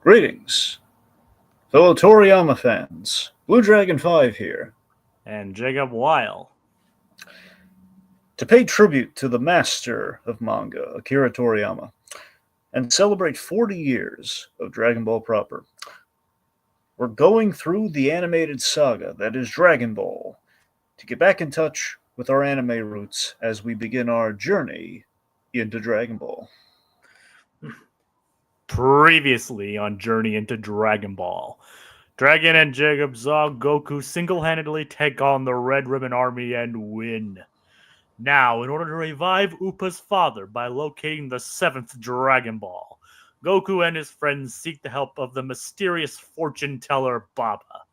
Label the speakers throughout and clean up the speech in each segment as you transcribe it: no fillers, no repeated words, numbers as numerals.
Speaker 1: Greetings, fellow Toriyama fans. Blue Dragon 5 here.
Speaker 2: And Jacob Weil.
Speaker 1: To pay tribute to the master of manga, Akira Toriyama, and celebrate 40 years of Dragon Ball proper, we're going through the animated saga that is Dragon Ball to get back in touch with our anime roots as we begin our journey into Dragon Ball.
Speaker 2: Previously on Journey into Dragon Ball, Dragon and Jacob saw Goku single-handedly take on the Red Ribbon Army and win. Now, in order to revive Upa's father by locating the 7th Dragon Ball, Goku and his friends seek the help of the mysterious Fortuneteller Baba.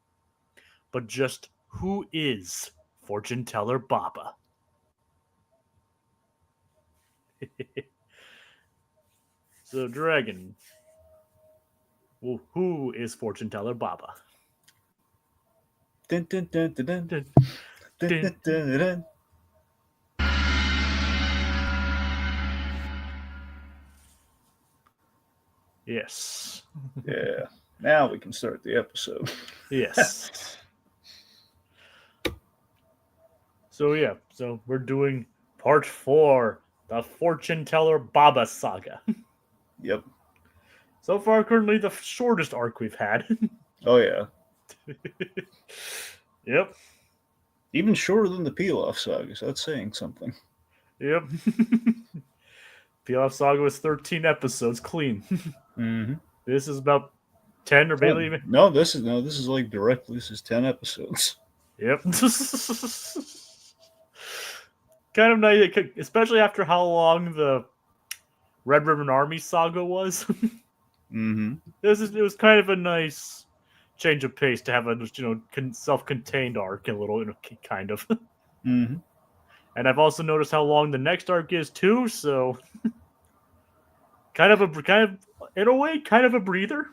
Speaker 2: But just who is Fortuneteller Baba? So, Dragon, well, who is Fortuneteller Baba?
Speaker 1: Dun, dun, dun, dun, dun. Dun, dun, dun, dun.
Speaker 2: Yes.
Speaker 1: Yeah, now we can start the episode.
Speaker 2: Yes. So we're doing part 4, the Fortuneteller Baba Saga.
Speaker 1: Yep.
Speaker 2: So far, currently the shortest arc we've had.
Speaker 1: Oh, yeah.
Speaker 2: Yep.
Speaker 1: Even shorter than the Peel-Off Saga, so that's saying something.
Speaker 2: Yep. Peel-Off Saga was 13 episodes clean.
Speaker 1: Mm-hmm.
Speaker 2: This is about 10 or barely even.
Speaker 1: No, this is like directly. This is 10 episodes.
Speaker 2: Yep. Kind of nice, especially after how long the Red Ribbon Army saga was.
Speaker 1: Mm-hmm.
Speaker 2: It was kind of a nice change of pace to have a self-contained arc, a little kind of.
Speaker 1: Mm-hmm.
Speaker 2: And I've also noticed how long the next arc is too, so kind of in a way, kind of a breather.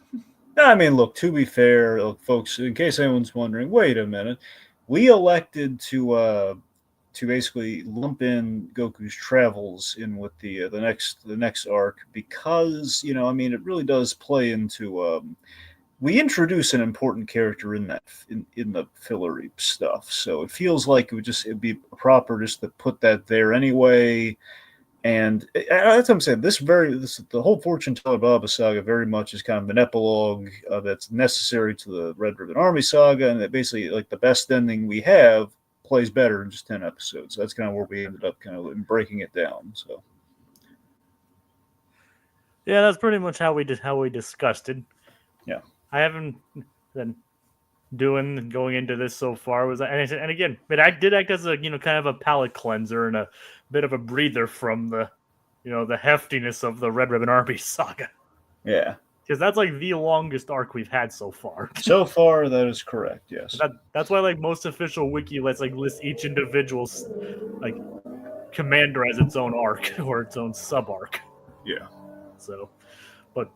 Speaker 1: I mean, look, to be fair, look, folks, in case anyone's wondering, wait a minute, we elected to basically lump in Goku's travels in with the next arc because it really does play into we introduce an important character in the fillery stuff, so it feels like it'd be proper just to put that there anyway. And that's what I'm saying. The whole Fortuneteller Baba saga very much is kind of an epilogue that's necessary to the Red Ribbon Army saga, and that basically, like, the best ending we have plays better in just 10 episodes. So that's kind of where we ended up kind of breaking it down. So
Speaker 2: yeah, that's pretty much how we discussed it.
Speaker 1: Yeah,
Speaker 2: I haven't been going into this so far and again, it did act as a kind of a palate cleanser and a bit of a breather from the the heftiness of the Red Ribbon Army saga.
Speaker 1: Yeah,
Speaker 2: because that's like the longest arc we've had so far.
Speaker 1: So far, that is correct. Yes.
Speaker 2: That's why like most official wiki list each individual's like commander as its own arc or its own sub arc.
Speaker 1: Yeah.
Speaker 2: So, but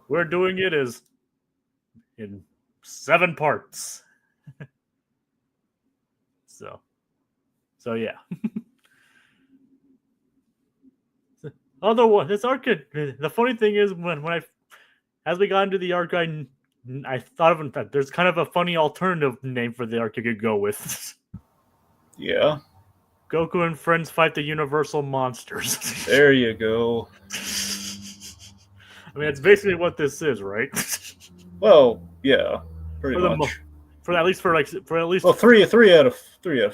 Speaker 2: we're doing it as in 7 parts. So yeah. Although this arc, the funny thing is as we got into the arc, I thought of that there's kind of a funny alternative name for the arc you could go with.
Speaker 1: Yeah.
Speaker 2: Goku and friends fight the Universal Monsters.
Speaker 1: There you go.
Speaker 2: I mean, it's basically what this is, right?
Speaker 1: Well, yeah, pretty much.
Speaker 2: For at least
Speaker 1: well, three out of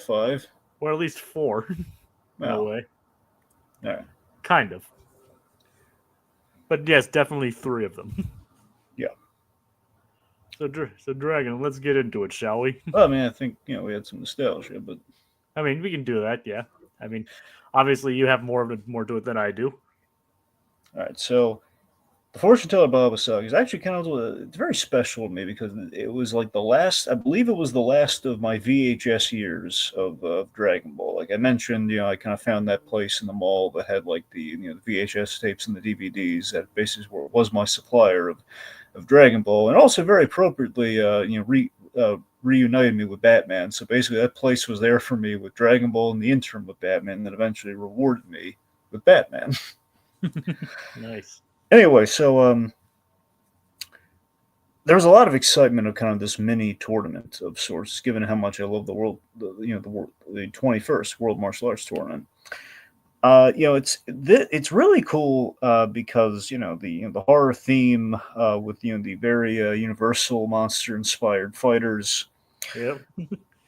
Speaker 1: 5,
Speaker 2: or at least 4. In a way.
Speaker 1: All right.
Speaker 2: Kind of. But yes, definitely 3 of them.
Speaker 1: Yeah.
Speaker 2: So Dragon, let's get into it, shall we?
Speaker 1: Well, I mean, I think we had some nostalgia, but
Speaker 2: I mean, we can do that. Yeah. I mean, obviously, you have more to it than I do.
Speaker 1: All right. So, the Fortuneteller Baba saga is actually kind of it's very special to me because it was like the last. I believe it was the last of my VHS years of Dragon Ball. Like I mentioned, I kind of found that place in the mall that had like the the VHS tapes and the DVDs. That basically was my supplier of Dragon Ball, and also very appropriately, reunited me with Batman. So basically, that place was there for me with Dragon Ball in the interim with Batman, and then eventually rewarded me with Batman.
Speaker 2: Nice.
Speaker 1: Anyway, so there was a lot of excitement of kind of this mini tournament of sorts, given how much I love the world, the 21st World Martial Arts Tournament. It's really cool because the horror theme with the very universal monster inspired fighters.
Speaker 2: Yep.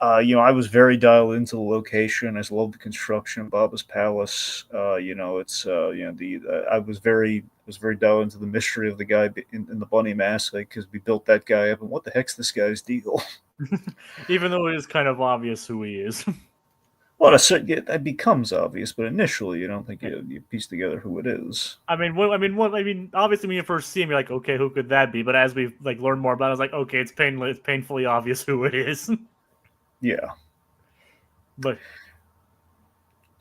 Speaker 1: I was very dialed into the location. I just love the construction of Baba's palace. It's the I was very dialed into the mystery of the guy in the bunny mask, like because we built that guy up, and what the heck's this guy's deal?
Speaker 2: Even though it is kind of obvious who he is.
Speaker 1: Well, that becomes obvious, but initially you don't think you piece together who it is.
Speaker 2: Obviously, when you first see him, you're like, okay, who could that be? But as we like learn more about it, I was like, okay, it's painfully obvious who it is.
Speaker 1: Yeah.
Speaker 2: But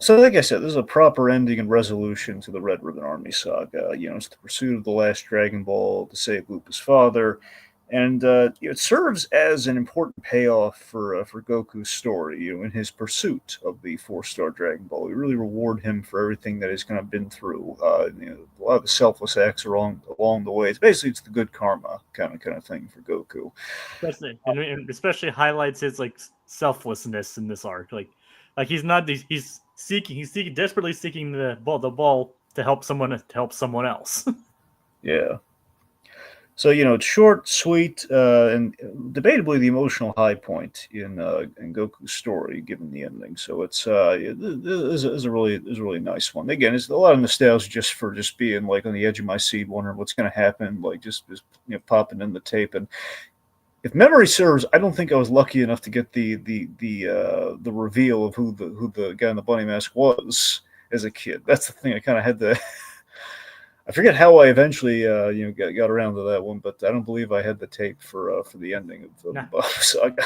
Speaker 1: So, like I said, this is a proper ending and resolution to the Red Ribbon Army saga. It's the pursuit of the last Dragon Ball to save Lupa's father, and it serves as an important payoff for Goku's story. In his pursuit of the 4-star Dragon Ball, we really reward him for everything that he's kind of been through. A lot of the selfless acts along the way. It's the good karma kind of thing for Goku.
Speaker 2: especially highlights his like selflessness in this arc. Like he's desperately seeking the ball to help someone else.
Speaker 1: Yeah. So it's short, sweet, and debatably the emotional high point in Goku's story, given the ending. So it's is a really nice one. Again, it's a lot of nostalgia just being like on the edge of my seat, wondering what's going to happen, like just popping in the tape. And if memory serves, I don't think I was lucky enough to get the reveal of who the guy in the bunny mask was as a kid. That's the thing. I kind of had to. I forget how I eventually got around to that one, but I don't believe I had the tape for the ending of the Baba Saga.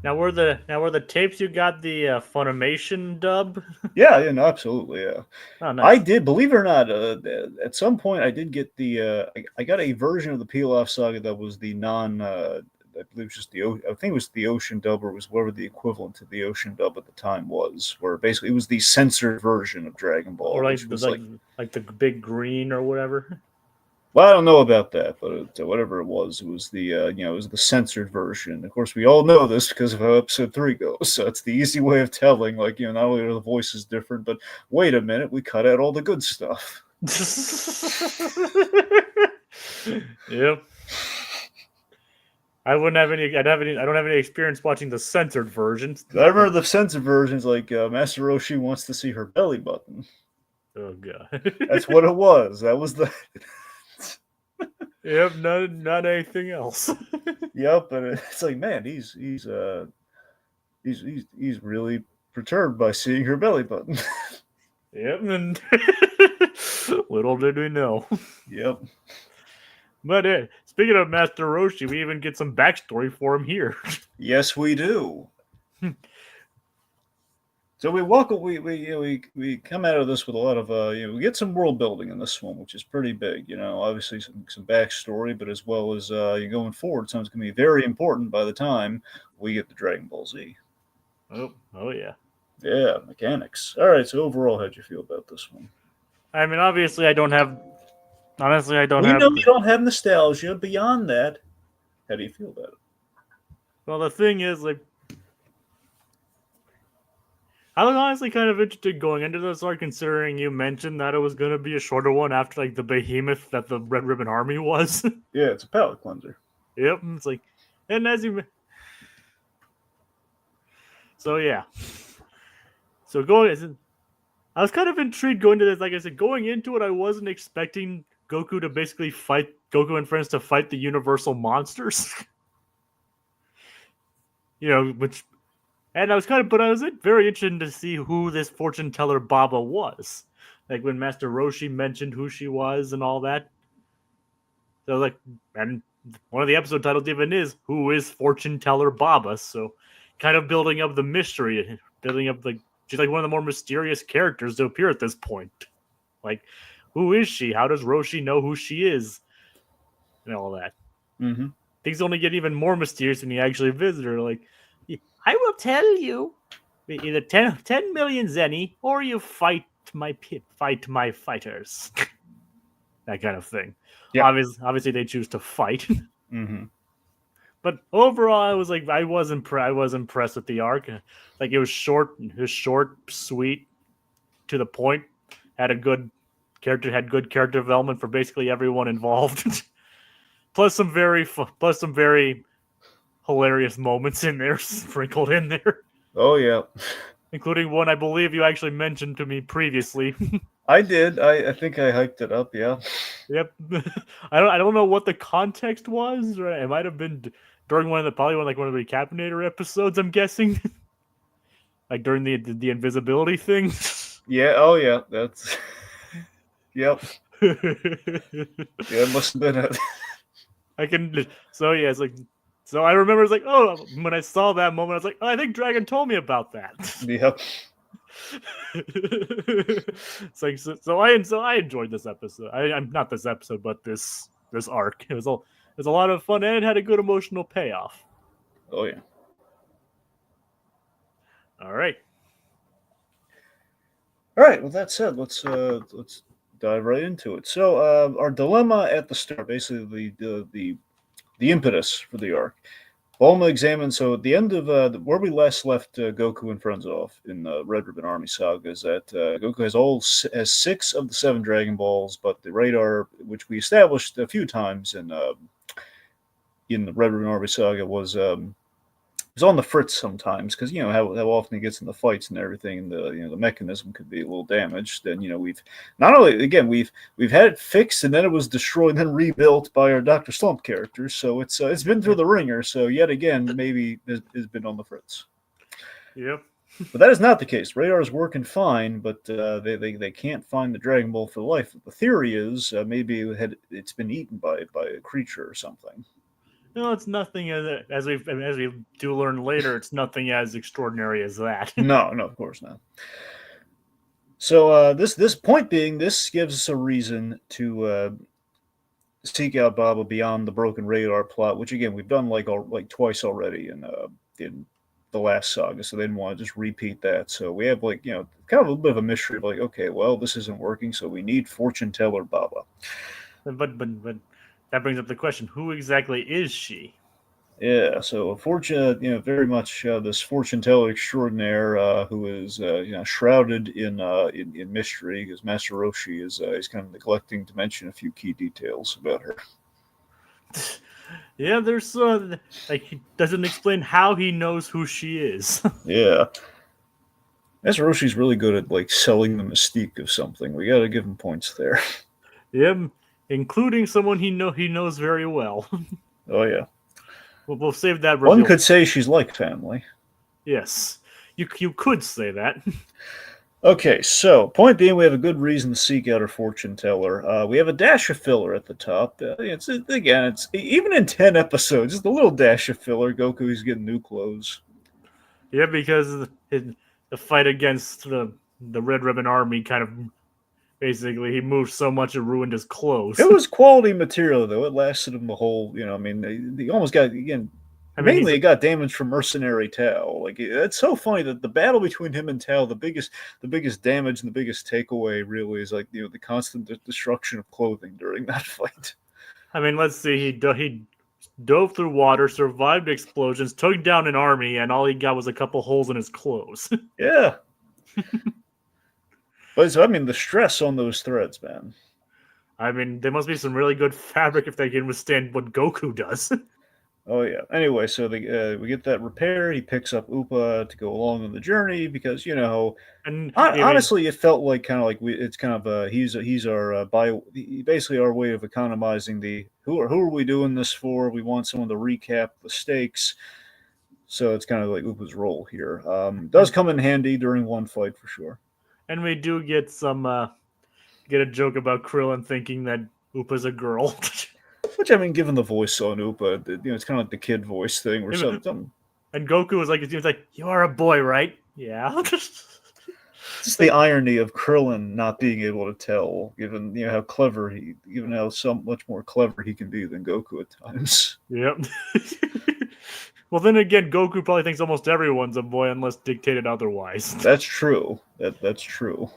Speaker 2: Now were the tapes you got the Funimation dub?
Speaker 1: Yeah, no, absolutely, yeah.
Speaker 2: Oh, nice.
Speaker 1: I did, believe it or not, at some point I did get I got a version of the Pilaf Saga that was the non. I believe it was just I think it was the Ocean dub, or it was whatever the equivalent to the Ocean dub at the time was, where basically it was the censored version of Dragon Ball,
Speaker 2: or
Speaker 1: which was
Speaker 2: like the big green or whatever.
Speaker 1: Well, I don't know about that, but whatever it was the it was the censored version. Of course, we all know this because of how episode 3 goes. So it's the easy way of telling, like not only are the voices different, but wait a minute, we cut out all the good stuff.
Speaker 2: Yep. I don't have any experience watching the censored versions.
Speaker 1: I remember the censored versions, like Master Roshi wants to see her belly button.
Speaker 2: Oh god.
Speaker 1: That's what it was. That was the.
Speaker 2: Yep, not anything else.
Speaker 1: Yep, and it's like, man, he's really perturbed by seeing her belly button.
Speaker 2: Yep, and little did we know.
Speaker 1: Yep.
Speaker 2: But speaking of Master Roshi, we even get some backstory for him here.
Speaker 1: Yes, we do. So we come out of this with a lot of we get some world building in this one, which is pretty big. Obviously some backstory, but as well as going forward, so it's going to be very important by the time we get to Dragon Ball Z.
Speaker 2: Oh yeah.
Speaker 1: Yeah, mechanics. All right. So overall, how'd you feel about this one?
Speaker 2: I mean, obviously, I don't have. Honestly, I don't
Speaker 1: We
Speaker 2: have.
Speaker 1: know you don't have nostalgia. Beyond that, how do you feel about it?
Speaker 2: Well, the thing is, like, I was honestly kind of interested going into this arc, considering you mentioned that it was going to be a shorter one after like the behemoth that the Red Ribbon Army was.
Speaker 1: Yeah, it's a palate cleanser.
Speaker 2: Yep, it's like, and as you. So yeah. So I was kind of intrigued going into this. Like I said, going into it, I wasn't expecting Goku to basically fight Goku and friends to fight the Universal monsters. Which. And I was very interested to see who this Fortuneteller Baba was. Like when Master Roshi mentioned who she was and all that. So and one of the episode titles even is "Who is Fortuneteller Baba?" So, kind of building up the mystery, building up she's like one of the more mysterious characters to appear at this point. Like, who is she? How does Roshi know who she is? And all that.
Speaker 1: Mm-hmm.
Speaker 2: Things only get even more mysterious when you actually visit her. Like, I will tell you, either 10 million zenny, or you fight my fighters. That kind of thing. Yeah. Obviously, they choose to fight.
Speaker 1: Mm-hmm.
Speaker 2: But overall, I was like, I was impressed with the arc. Like it was short, sweet, to the point. Had good character development for basically everyone involved. Plus some very hilarious moments in there, sprinkled in there,
Speaker 1: Oh yeah,
Speaker 2: including one I believe you actually mentioned to me previously.
Speaker 1: I did. I think I hyped it up. Yeah.
Speaker 2: Yep. I don't know what the context was. Right? It might have been during one of the probably one of the Recapinator episodes. I'm guessing, like during the invisibility thing.
Speaker 1: Yeah. Oh yeah. That's. Yep.
Speaker 2: I
Speaker 1: Yeah. It must have been it.
Speaker 2: can so yeah, it's like so I remember it's like oh when I saw that moment I was like oh, I think Dragon told me about that.
Speaker 1: Yep.
Speaker 2: It's like so I enjoyed this episode. I'm not this episode, but this arc. It was a lot of fun and it had a good emotional payoff.
Speaker 1: Oh yeah.
Speaker 2: All right.
Speaker 1: All right. With that said, let's dive right into it. So our dilemma at the start, basically the impetus for the arc. Bulma examines. So at the end of where we last left Goku and friends off in Red Ribbon Army Saga is that Goku has 6 of the 7 Dragon Balls, but the radar, which we established a few times in the Red Ribbon Army Saga, was on the fritz sometimes because how often he gets in the fights and everything, and the mechanism could be a little damaged. Then we've not only again we've had it fixed and then it was destroyed and then rebuilt by our Doctor Slump characters, so it's been through the ringer. So yet again maybe it's been on the fritz.
Speaker 2: Yep.
Speaker 1: But that is not the case. Radar is working fine, but they can't find the Dragon Ball for the life. The theory is maybe it's been eaten by a creature or something.
Speaker 2: No, it's nothing as we do learn later. It's nothing as extraordinary as that.
Speaker 1: No, of course not. So this point being, this gives us a reason to seek out Baba beyond the broken radar plot, which again we've done like twice already in the last saga. So they didn't want to just repeat that. So we have kind of a little bit of a mystery of like, okay, well this isn't working, so we need Fortuneteller Baba.
Speaker 2: But that brings up the question: who exactly is she?
Speaker 1: Yeah, so very much this fortune teller extraordinaire who is shrouded in mystery, because Master Roshi is kind of neglecting to mention a few key details about her.
Speaker 2: Yeah, there's like he doesn't explain how he knows who she is.
Speaker 1: Yeah, Master Roshi's really good at like selling the mystique of something. We got to give him points there.
Speaker 2: Yeah, including someone he knows very well.
Speaker 1: Oh yeah.
Speaker 2: We'll save that.
Speaker 1: One could say she's like family.
Speaker 2: Yes, you could say that.
Speaker 1: Okay, so point being, we have a good reason to seek out our fortune teller. We have a dash of filler at the top. It's even in 10 episodes, just a little dash of filler. Goku's getting new clothes.
Speaker 2: Yeah, because the fight against the Red Ribbon Army kind of basically he moved so much it ruined his clothes.
Speaker 1: It was quality material though. It lasted him the whole. I mean, they almost got again. Mainly, it got damaged from Mercenary Tao. Like it's so funny that the battle between him and Tao, the biggest damage and the biggest takeaway really is like the constant destruction of clothing during that fight.
Speaker 2: I mean, let's see. He dove through water, survived explosions, took down an army, and all he got was a couple holes in his clothes.
Speaker 1: Yeah. But so, I mean, the stress on those threads, man.
Speaker 2: I mean, there must be some really good fabric if they can withstand what Goku does.
Speaker 1: Oh yeah. Anyway, so we get that repair. He picks up Upa to go along on the journey because and honestly, it felt like kind of like it's kind of he's our basically our way of economizing the who are we doing this for? We want someone to recap the stakes. So it's kind of like Upa's role here. Does come in handy during one fight for sure.
Speaker 2: And we do get get a joke about Krillin thinking that Upa's a girl.
Speaker 1: Which, I mean, given the voice on Upa, it's kind of like the kid voice thing or something.
Speaker 2: And Goku was like, you are a boy, right? Yeah.
Speaker 1: It's the irony of Krillin not being able to tell, given how clever given how so much more clever he can be than Goku at times.
Speaker 2: Yep. Well, then again, Goku probably thinks almost everyone's a boy unless dictated otherwise.
Speaker 1: That's true. That's true.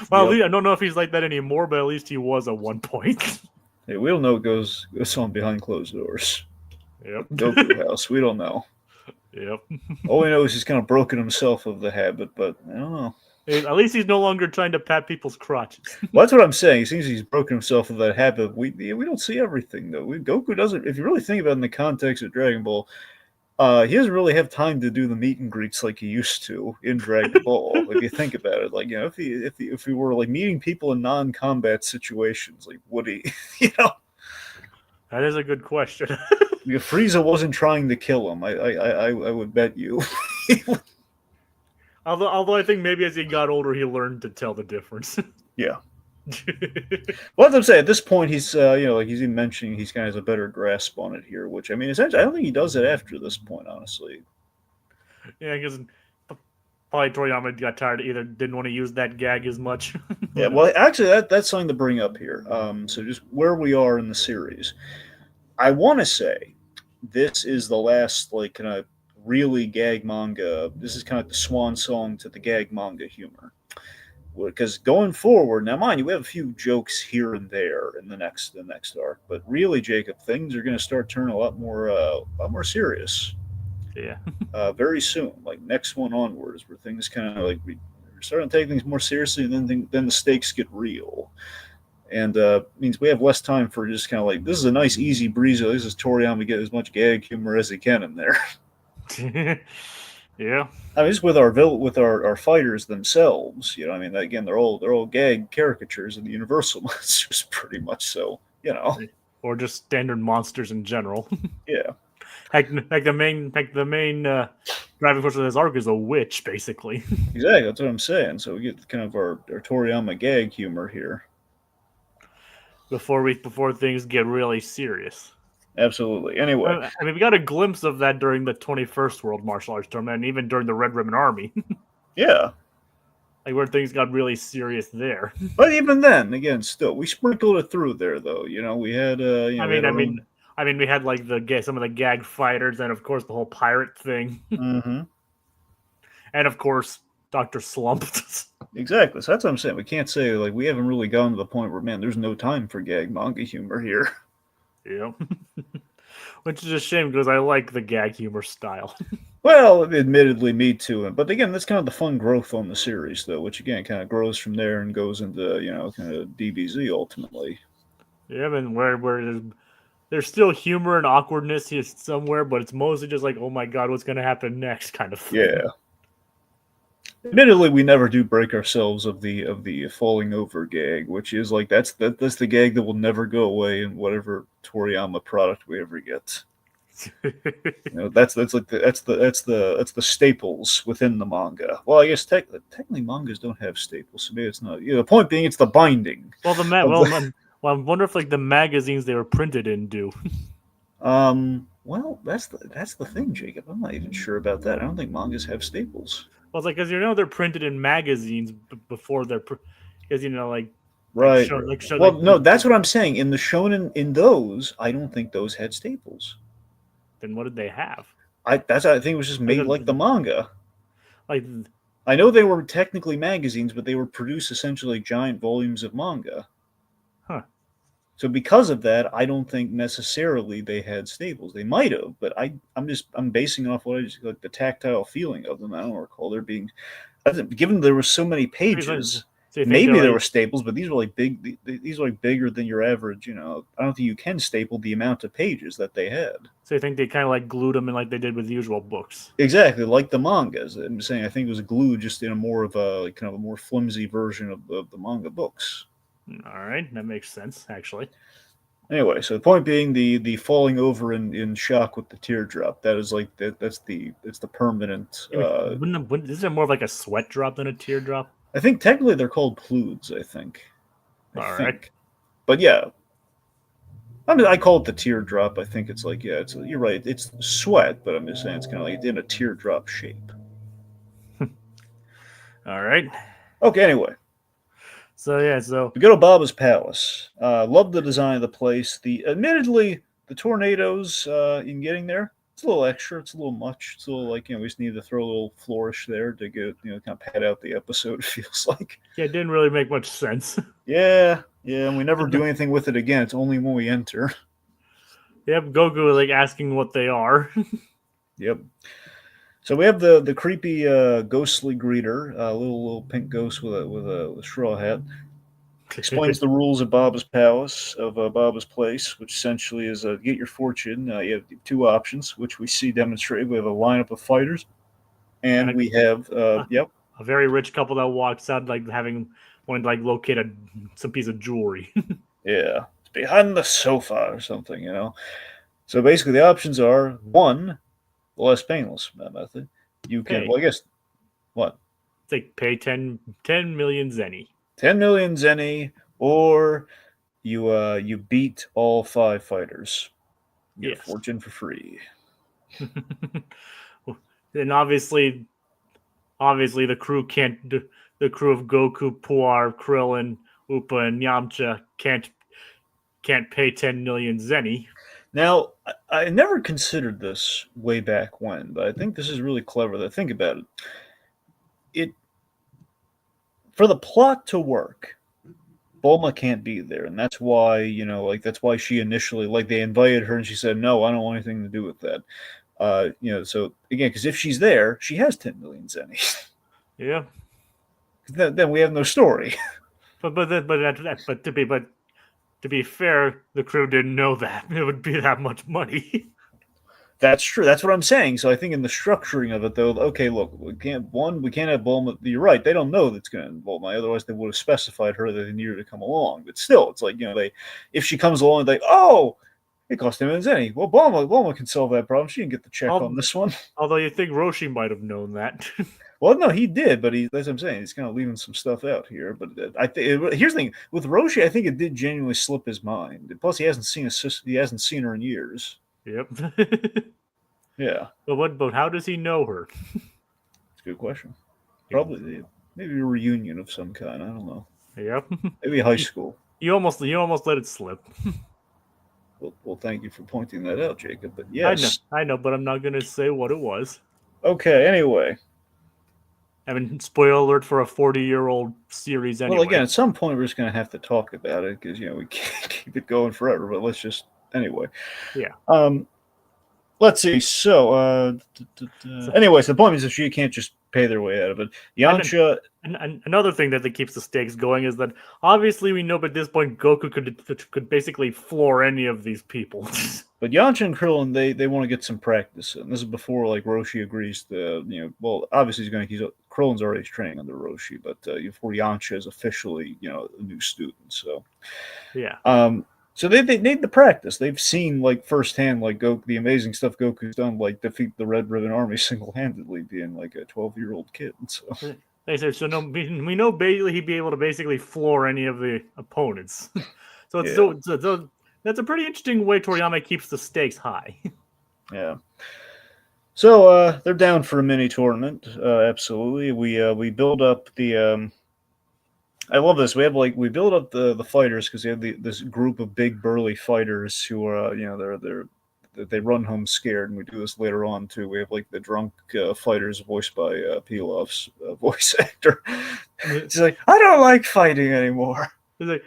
Speaker 2: Well, yep. I don't know if he's like that anymore, but at least he was at one point.
Speaker 1: Hey, we don't know what goes on behind closed doors.
Speaker 2: Yep.
Speaker 1: Goku house. We don't know.
Speaker 2: Yep.
Speaker 1: All we know is he's kind of broken himself of the habit, but I don't know.
Speaker 2: At least he's no longer trying to pat people's crotches.
Speaker 1: Well, that's what I'm saying. It seems he's broken himself of that habit. We don't see everything though. Goku doesn't. If you really think about it in the context of Dragon Ball, he doesn't really have time to do the meet and greets like he used to in Dragon Ball. If you think about it, like if he were like meeting people in non-combat situations, like would he, you know,
Speaker 2: That is a good question.
Speaker 1: if Frieza wasn't trying to kill him, I would bet you.
Speaker 2: although I think maybe as he got older, he learned to tell the difference.
Speaker 1: Yeah. Well, as I'm saying, at this point, he's like he's even mentioning he's kind of has a better grasp on it here. Which I mean, essentially, I don't think he does it after this point, honestly.
Speaker 2: Yeah, because probably Toriyama got tired. Either didn't want to use that gag as much.
Speaker 1: Yeah. Well, actually, that's something to bring up here. So just where we are in the series, I want to say this is the last like kind of really gag manga. This is kind of the swan song to the gag manga humor. Because going forward, now mind you, we have a few jokes here and there in the next arc, but really, Jacob, things are going to start turning a lot more serious.
Speaker 2: Yeah.
Speaker 1: Very soon, like next one onwards, where things kind of like we're starting to take things more seriously, and then the stakes get real, and means we have less time for just kind of like this is a nice easy breeze. This is Toriyama get as much gag humor as he can in there.
Speaker 2: Yeah.
Speaker 1: I mean, just with our fighters themselves, you know. I mean, again, they're all gag caricatures of the Universal monsters, pretty much. So, you know,
Speaker 2: or just standard monsters in general.
Speaker 1: Yeah.
Speaker 2: Like the main driving force of this arc is a witch, basically.
Speaker 1: Exactly. That's what I'm saying. So we get kind of our Toriyama gag humor here.
Speaker 2: Before things get really serious.
Speaker 1: Absolutely. Anyway,
Speaker 2: I mean, we got a glimpse of that during the 21st World Martial Arts Tournament, and even during the Red Ribbon Army.
Speaker 1: Yeah.
Speaker 2: Like where things got really serious there.
Speaker 1: But even then, again, still we sprinkled it through there, though. You know, we had.
Speaker 2: I mean, we had like some of the gag fighters, and of course the whole pirate thing,
Speaker 1: Mm-hmm.
Speaker 2: and of course Dr. Slump.
Speaker 1: Exactly. So that's what I'm saying. We can't say like we haven't really gone to the point where there's no time for gag manga humor here.
Speaker 2: Yeah. Which is a shame because I like the gag humor style.
Speaker 1: Well, admittedly, me too. But again, that's kind of the fun growth on the series, though, which again kind of grows from there and goes into kind of DBZ ultimately.
Speaker 2: Yeah, I mean, where there's still humor and awkwardness here somewhere, but it's mostly just like, oh my god, what's gonna happen next, kind of thing.
Speaker 1: Yeah. Admittedly, we never do break ourselves of the falling over gag, which is like that's the gag that will never go away in whatever Toriyama product we ever get. That's the staples within the manga. Well, I guess technically mangas don't have staples, so maybe it's not. The point being, it's the binding.
Speaker 2: Well, I wonder if like the magazines they were printed in do.
Speaker 1: Well, that's the thing, Jacob. I'm not even sure about that. I don't think mangas have staples.
Speaker 2: Well, it's like because they're printed in magazines before they're because like
Speaker 1: right. Well,
Speaker 2: like,
Speaker 1: no, that's what I'm saying. In the shonen, in those, I don't think those had staples.
Speaker 2: Then what did they have?
Speaker 1: I think it was just made like the manga.
Speaker 2: Like
Speaker 1: I know they were technically magazines, but they were produced essentially giant volumes of manga.
Speaker 2: Huh.
Speaker 1: So because of that, I don't think necessarily they had staples. They might have, but I'm basing off what I just like the tactile feeling of them. I don't recall there being, given there were so many pages.
Speaker 2: So
Speaker 1: maybe there were staples, but these were like big. These were like bigger than your average. I don't think you can staple the amount of pages that they had.
Speaker 2: So you think they kind of like glued them in like they did with the usual books?
Speaker 1: Exactly, like the mangas. I'm saying I think it was glued just in a more of a like, kind of a more flimsy version of the manga books.
Speaker 2: All right, that makes sense actually.
Speaker 1: Anyway, so the point being the falling over in shock with the teardrop. That is like it's the permanent.
Speaker 2: Isn't it more of like a sweat drop than a teardrop?
Speaker 1: I think technically they're called pludes. I think.
Speaker 2: Right.
Speaker 1: But yeah, I mean I call it the teardrop. I think it's like you're right. It's sweat, but I'm just saying it's kind of like in a teardrop shape.
Speaker 2: All right.
Speaker 1: Okay. Anyway.
Speaker 2: So
Speaker 1: we go to Baba's palace. Love the design of the place. Admittedly, the tornadoes in getting there, it's a little extra. It's a little much. It's a little like we just need to throw a little flourish there to get kind of pad out the episode. It feels like.
Speaker 2: Yeah, it didn't really make much sense.
Speaker 1: Yeah, Yeah, and we never do anything with it again. It's only when we enter.
Speaker 2: Yep, Goku is like asking what they are.
Speaker 1: Yep. So we have the creepy ghostly greeter, little pink ghost with a straw hat. Explains the rules of Baba's palace, of Baba's place, which essentially is get your fortune. You have two options, which we see demonstrated. We have a lineup of fighters,
Speaker 2: and
Speaker 1: and we have
Speaker 2: a,
Speaker 1: yep,
Speaker 2: a very rich couple that walks out like having wanted to like locate some piece of jewelry.
Speaker 1: yeah, it's behind the sofa or something, you know. So basically, the options are one, the less painless method. You can,
Speaker 2: Pay.
Speaker 1: well, I guess what,
Speaker 2: It's like pay 10 million zenny.
Speaker 1: 10 million zenny, or you beat all five fighters. You get a
Speaker 2: Yes.
Speaker 1: fortune for free.
Speaker 2: And obviously the crew can't. The crew of Goku, Puar, Krillin, Upa, and Yamcha can't pay 10 million zenny.
Speaker 1: Now, I never considered this way back when, but I think this is really clever to think about it. It for the plot to work, Bulma can't be there, and that's why like that's why she initially like they invited her, and she said no, I don't want anything to do with that. So again, because if she's there, she has 10 million zenny.
Speaker 2: Yeah,
Speaker 1: Then we have no story.
Speaker 2: but to be fair, the crew didn't know that it would be that much money.
Speaker 1: That's true. That's what I'm saying. So I think in the structuring of it, though, okay, look, we can't have Bulma. You're right. They don't know that's going to involve Bulma. Otherwise, they would have specified her that they needed to come along. But still, it's like if she comes along, they it cost him any. Well, Bulma can solve that problem. She didn't get the check on this one.
Speaker 2: Although you think Roshi might have known that.
Speaker 1: Well, no, he did, but that's what I'm saying. He's kind of leaving some stuff out here. But I think here's the thing with Roshi. I think it did genuinely slip his mind. Plus, he hasn't seen her in years.
Speaker 2: Yep.
Speaker 1: Yeah.
Speaker 2: But how does he know her?
Speaker 1: It's a good question. Probably maybe a reunion of some kind. I don't know.
Speaker 2: Yep.
Speaker 1: Maybe high school.
Speaker 2: You almost let it slip.
Speaker 1: Well, thank you for pointing that out, Jacob. But yes.
Speaker 2: I know, but I'm not gonna say what it was.
Speaker 1: Okay. Anyway.
Speaker 2: I mean, spoiler alert for a 40-year-old series. Anyway.
Speaker 1: Well, again, at some point we're just going to have to talk about it because we can't keep it going forever. But let's just anyway.
Speaker 2: Yeah.
Speaker 1: Let's see. So, anyways, the point is that she can't just pay their way out of it. Yamcha.
Speaker 2: And another thing that keeps the stakes going is that obviously we know by this point Goku could basically floor any of these people.
Speaker 1: But Yamcha and Krillin, they want to get some practice in. This is before like Roshi agrees to well, obviously Krillin's already training under Roshi, but before Yamcha is officially a new student. So
Speaker 2: yeah.
Speaker 1: So they need the practice. They've seen like firsthand like the amazing stuff Goku's done, like defeat the Red Ribbon Army single handedly, being like a 12-year-old kid. So
Speaker 2: they said so. No, we know basically he'd be able to basically floor any of the opponents. So it's so that's a pretty interesting way Toriyama keeps the stakes high.
Speaker 1: Yeah. So they're down for a mini tournament. Absolutely. We build up the. I love this. We build up the fighters because we have this group of big burly fighters who are they run home scared, and we do this later on too. We have like the drunk fighters voiced by Pilov's voice actor. He's like, I don't like fighting anymore.
Speaker 2: It's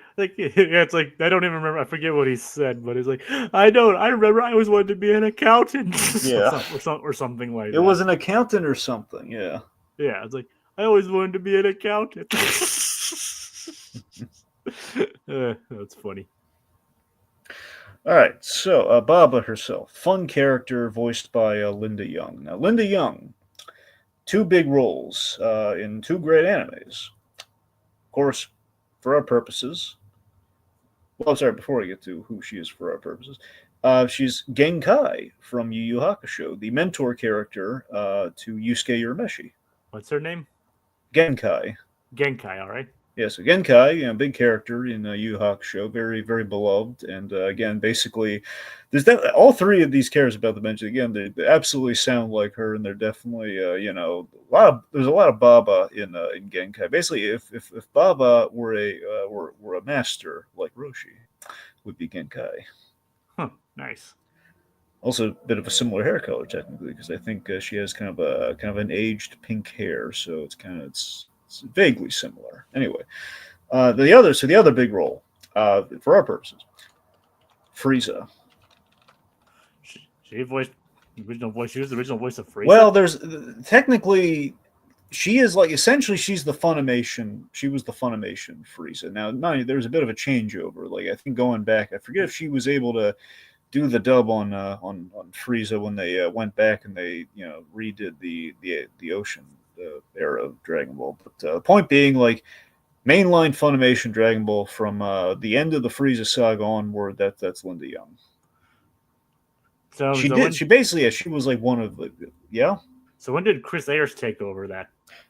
Speaker 2: like I don't even remember. I forget what he said, but he's like, I don't. I remember I always wanted to be an accountant,
Speaker 1: yeah,
Speaker 2: or something like
Speaker 1: that.
Speaker 2: It
Speaker 1: was an accountant or something. Yeah.
Speaker 2: Yeah, it's like I always wanted to be an accountant. That's funny.
Speaker 1: All right, so Baba herself, fun character voiced by Linda Young. Now, Linda Young, two big roles in two great animes. Of course, for our purposes. Well, sorry, before I get to who she is for our purposes, she's Genkai from Yu Yu Hakusho, the mentor character to Yusuke Urameshi.
Speaker 2: What's her name?
Speaker 1: Genkai.
Speaker 2: Genkai, all right.
Speaker 1: Yeah, so Genkai, big character in Yu Yu Hakusho, very, very beloved, and again, basically, all three of these characters about to mention again. They absolutely sound like her, and they're definitely, there's a lot of Baba in Genkai. Basically, if Baba were a master like Roshi, would be Genkai.
Speaker 2: Huh, nice.
Speaker 1: Also, a bit of a similar hair color technically, because I think she has kind of an aged pink hair, so it's vaguely similar. Anyway, the other big role, For our purposes, Frieza.
Speaker 2: She voiced the original voice. She was the original voice of Frieza.
Speaker 1: Well, there's technically she is like essentially she's the Funimation. She was the Funimation Frieza. Now, mind you, there was a bit of a changeover. Like I think going back, I forget if she was able to do the dub on Frieza when they went back and they redid the Ocean era of Dragon Ball. But point being, like mainline Funimation Dragon Ball from the end of the Frieza saga onward, that's Linda Young.
Speaker 2: So,
Speaker 1: She
Speaker 2: so
Speaker 1: did.
Speaker 2: when,
Speaker 1: She basically, yeah, she was like one of the, yeah.
Speaker 2: so when did Chris Ayers take over that?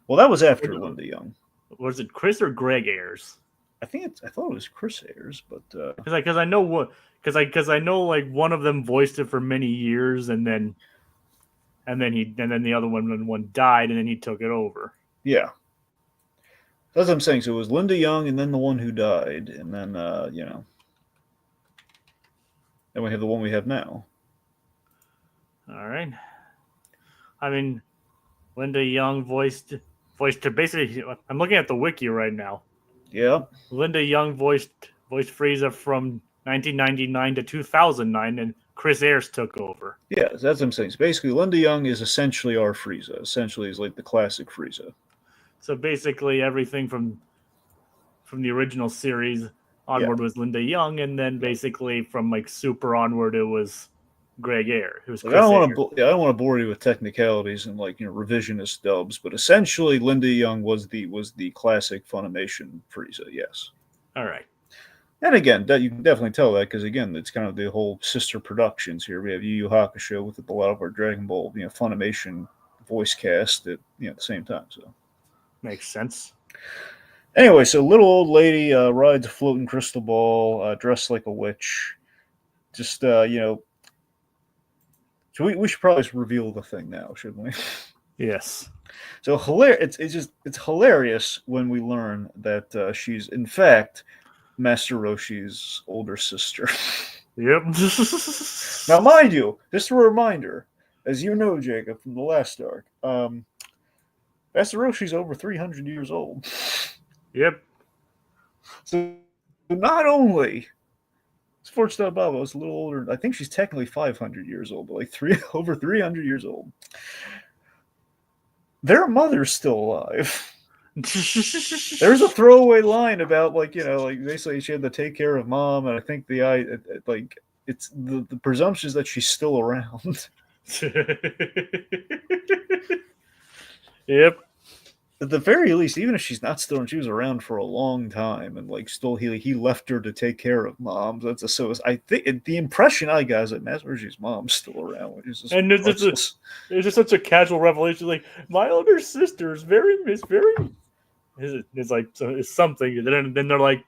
Speaker 1: Well, that was after Linda Young.
Speaker 2: Was it Chris or Greg Ayers?
Speaker 1: I thought it was Chris Ayers, but
Speaker 2: Because I know what because I know like one of them voiced it for many years, and then the other one died, and then he took it over.
Speaker 1: yeah, that's what I'm saying. So it was Linda Young, and then the one who died, and then then we have the one we have now.
Speaker 2: All right. I mean, Linda Young voiced to basically. I'm looking at the wiki right now.
Speaker 1: Yeah.
Speaker 2: Linda Young voiced Frieza from 1999 to 2009, and Chris Ayers took over.
Speaker 1: Yeah, that's what I'm saying. So basically, Linda Young is essentially our Frieza. Essentially, is like the classic Frieza.
Speaker 2: So basically, everything from the original series onward was Linda Young, and then basically from like Super onward, it was Greg Ayers. It was Chris
Speaker 1: I don't
Speaker 2: Ayers.
Speaker 1: want to bore you with technicalities and like revisionist dubs, but essentially, Linda Young was the classic Funimation Frieza. Yes.
Speaker 2: All right.
Speaker 1: And again, that you can definitely tell that because again, it's kind of the whole sister productions here. We have Yu Yu Hakusho with a lot of our Dragon Ball, Funimation voice cast at the same time. So
Speaker 2: makes sense.
Speaker 1: Anyway, so little old lady rides a floating crystal ball, dressed like a witch. Just so we should probably reveal the thing now, shouldn't we?
Speaker 2: Yes.
Speaker 1: So it's hilarious when we learn that she's in fact Master Roshi's older sister.
Speaker 2: Yep.
Speaker 1: Now, mind you, just a reminder, as you know, Jacob, from the last arc, Master Roshi's over 300 years old.
Speaker 2: Yep.
Speaker 1: So not only is Fortuneteller Baba is a little older, I think she's technically 500 years old, but like over 300 years old. Their mother's still alive. There's a throwaway line about like they say she had to take care of mom, and I think it's the presumption is that she's still around.
Speaker 2: Yep.
Speaker 1: At the very least, even if she's not still, and she was around for a long time, and like still he left her to take care of mom. So I think the impression I got is that Master Roshi's mom's still around, which is
Speaker 2: and it's just such a casual revelation. Like my older sister is very. It's like it's something, and then they're like,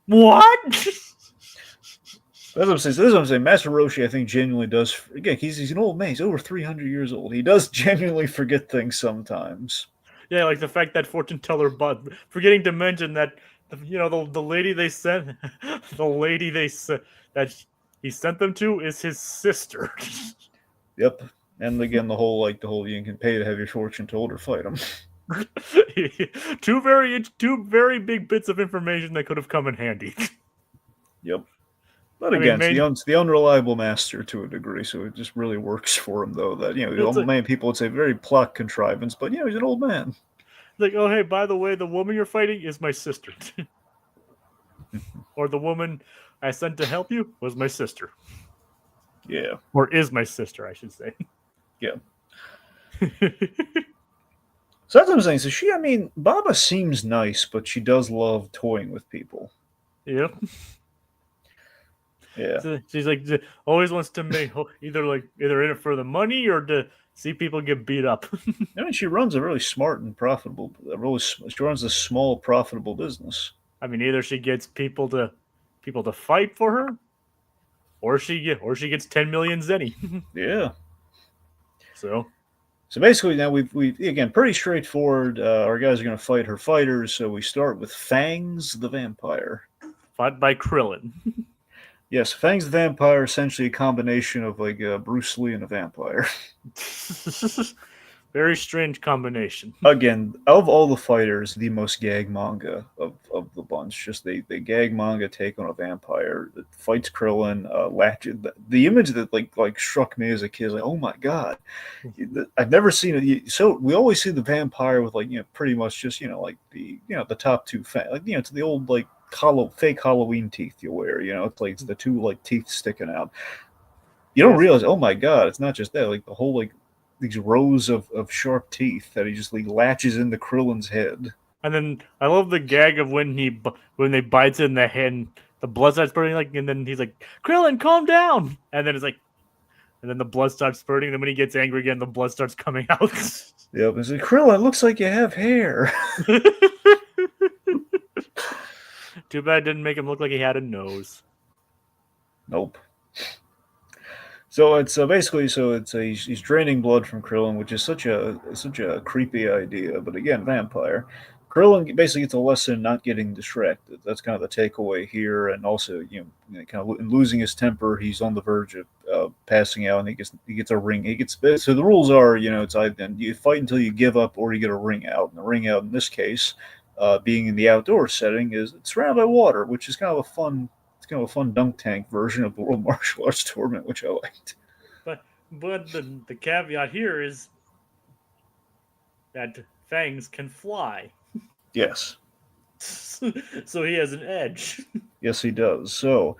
Speaker 2: "What?"
Speaker 1: That's what I'm saying. So this is what I'm saying. Master Roshi, I think, genuinely does. Again, he's an old man. He's over 300 years old. He does genuinely forget things sometimes.
Speaker 2: Yeah, like the fact that Fortuneteller Baba, forgetting to mention that the lady they sent, that he sent them to is his sister.
Speaker 1: Yep, and again the whole you can pay to have your fortune told or fight him.
Speaker 2: two very big bits of information that could have come in handy.
Speaker 1: Yep. But again, it's the unreliable master to a degree, so it just really works for him, though. That many people would say very plot contrivance, but he's an old man.
Speaker 2: Like, oh hey, by the way, the woman you're fighting is my sister, or the woman I sent to help you was my sister.
Speaker 1: Yeah,
Speaker 2: or is my sister, I should say.
Speaker 1: Yeah. So that's what I'm saying. So Baba seems nice, but she does love toying with people.
Speaker 2: Yep.
Speaker 1: Yeah.
Speaker 2: So she's like always wants to make either in it for the money or to see people get beat up.
Speaker 1: She runs a really smart and profitable. She runs a small profitable business.
Speaker 2: Either she gets people to fight for her, or she gets 10 million zenny.
Speaker 1: Yeah.
Speaker 2: So
Speaker 1: basically now we again pretty straightforward. Our guys are going to fight her fighters. So we start with Fangs the Vampire,
Speaker 2: fought by Krillin.
Speaker 1: Yes, Fangs the Vampire, essentially a combination of like Bruce Lee and a vampire.
Speaker 2: Very strange combination.
Speaker 1: Again, of all the fighters, the most gag manga of the bunch. Just the gag manga take on a vampire that fights Krillin. The image that like struck me as a kid, like, oh my god, I've never seen it. So we always see the vampire with like pretty much just like the top two like it's the old like fake Halloween teeth you wear. It's like it's the two like teeth sticking out. You don't
Speaker 2: Yes.
Speaker 1: realize, oh my god, it's not just that. Like the whole like these rows of sharp teeth that he just like latches into Krillin's head.
Speaker 2: And then I love the gag of when they bites it in the head, and the blood starts spurting, like, and then he's like, "Krillin, calm down!" And then it's like, and then the blood starts spurting. And then when he gets angry again, the blood starts coming out.
Speaker 1: Yep, it's like Krillin, it looks like you have hair.
Speaker 2: Too bad it didn't make him look like he had a nose.
Speaker 1: Nope. So it's basically he's draining blood from Krillin, which is such a creepy idea. But again, vampire. Krillin basically gets a lesson not getting distracted. That's kind of the takeaway here, and also kind of losing his temper. He's on the verge of passing out, and he gets a ring. He gets so the rules are it's either you fight until you give up or you get a ring out. And the ring out in this case, being in the outdoor setting, is it's surrounded by water, which is kind of a fun it's kind of a fun dunk tank version of the World Martial Arts Tournament, which I liked.
Speaker 2: But the caveat here is that Fangs can fly.
Speaker 1: Yes.
Speaker 2: So he has an edge.
Speaker 1: Yes, he does. So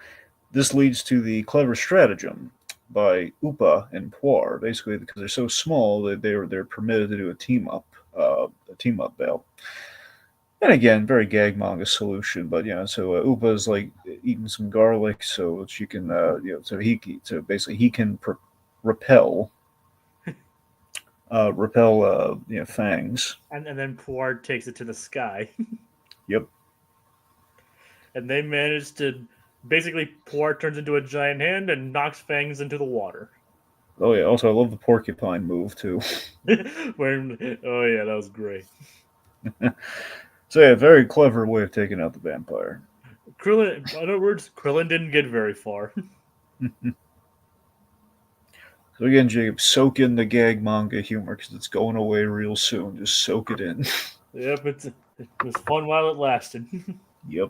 Speaker 1: this leads to the clever stratagem by Upa and Poir. Basically, because they're so small that they're permitted to do a team up battle. And again, very gag manga solution, but so Upa's like eating some garlic so she can, so basically he can repel, fangs.
Speaker 2: And then Poir takes it to the sky.
Speaker 1: Yep.
Speaker 2: And they manage to basically Poir turns into a giant hand and knocks Fangs into the water.
Speaker 1: Oh yeah. Also, I love the porcupine move too.
Speaker 2: Where, oh yeah, that was great.
Speaker 1: So yeah, very clever way of taking out the vampire.
Speaker 2: Krillin, in other words, Krillin didn't get very far.
Speaker 1: So again, Jacob, soak in the gag manga humor because it's going away real soon. Just soak it in.
Speaker 2: Yep, it was fun while it lasted.
Speaker 1: Yep.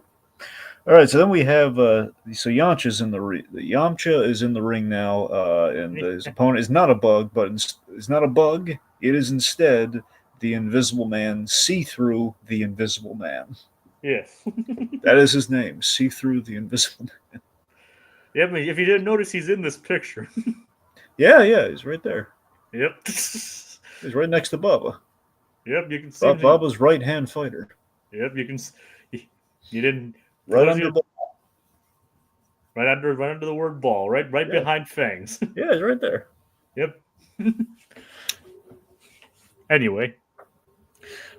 Speaker 1: All right, so then we have so Yamcha's in the Yamcha is in the ring now, and his opponent is not a bug, but it's not a bug. It is instead the Invisible Man. See through the Invisible Man.
Speaker 2: Yes.
Speaker 1: That is his name. See through the Invisible Man.
Speaker 2: Yep. If you didn't notice, he's in this picture.
Speaker 1: Yeah, he's right there.
Speaker 2: Yep.
Speaker 1: He's right next to Baba.
Speaker 2: Yep, you can see
Speaker 1: Baba's right hand fighter.
Speaker 2: Yep, you can. You didn't.
Speaker 1: Right under the.
Speaker 2: Right under the word ball. Right behind Fangs.
Speaker 1: Yeah, he's right there.
Speaker 2: Yep. Anyway.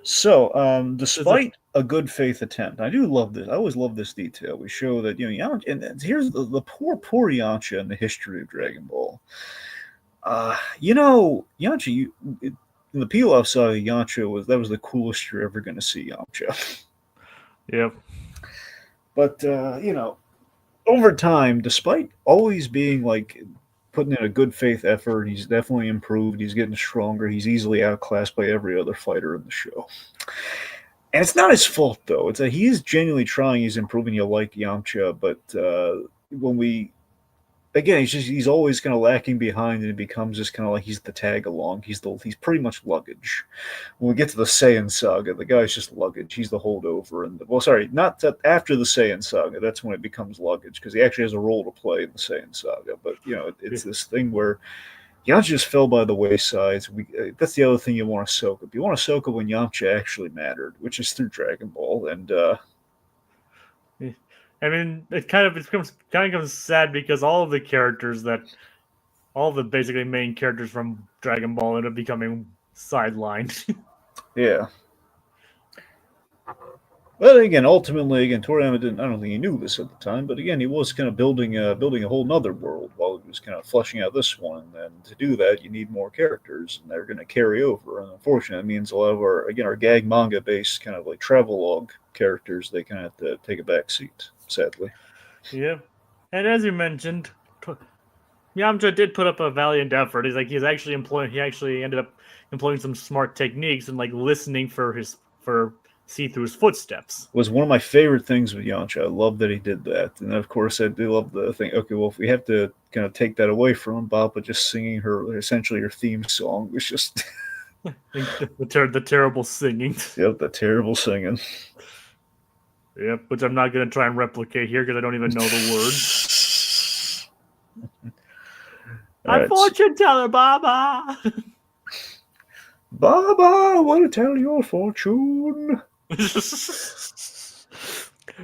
Speaker 1: So, despite a good faith attempt, I do love this. I always love this detail. We show that Yamcha, and here's the poor Yamcha in the history of Dragon Ball. Yamcha, in the Pilaf saga, Yamcha was the coolest you're ever going to see Yamcha.
Speaker 2: Yep.
Speaker 1: But over time, despite always being like putting in a good faith effort, he's definitely improved. He's getting stronger. He's easily outclassed by every other fighter in the show. And it's not his fault though. It's he is genuinely trying. He's improving. You like Yamcha, but when we again, he's always kind of lacking behind, and it becomes just kind of like he's the tag along. He's pretty much luggage. When we get to the Saiyan saga, the guy's just luggage. He's the holdover, and not that after the Saiyan saga. That's when it becomes luggage because he actually has a role to play in the Saiyan saga. But it's this thing where Yamcha just fell by the wayside. That's the other thing you want to soak up. You want to soak up when Yamcha actually mattered, which is through Dragon Ball, and.
Speaker 2: I mean, it becomes sad because all the basically main characters from Dragon Ball end up becoming sidelined.
Speaker 1: Yeah. But again, ultimately, Toriyama didn't. I don't think he knew this at the time, but again, he was kind of building a whole nother world while he was kind of fleshing out this one. And to do that, you need more characters, and they're going to carry over. And unfortunately, it means a lot of our gag manga based kind of like travelogue characters, they kind of have to take a back seat, sadly.
Speaker 2: Yeah, and as you mentioned, Yamcha did put up a valiant effort. He's actually employing. He actually ended up employing some smart techniques and like listening for see through his footsteps.
Speaker 1: Was one of my favorite things with Yamcha. I love that he did that, and of course I do love the thing. Okay, well if we have to kind of take that away from him, Baba just singing her essentially her theme song was just
Speaker 2: The terrible singing.
Speaker 1: yep, the terrible singing.
Speaker 2: Yep, which I'm not gonna try and replicate here because I don't even know the words. I'm
Speaker 1: Right.
Speaker 2: Fortuneteller Baba.
Speaker 1: Baba, I want to tell your fortune.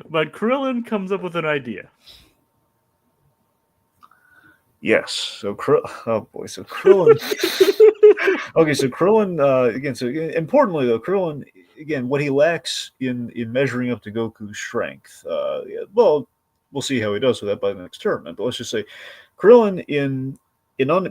Speaker 2: But Krillin comes up with an idea.
Speaker 1: Yes. So oh boy. So Krillin. Okay. So Krillin again. So importantly though, Krillin again, what he lacks in measuring up to Goku's strength. Yeah, well, we'll see how he does with that by the next tournament. But let's just say, Krillin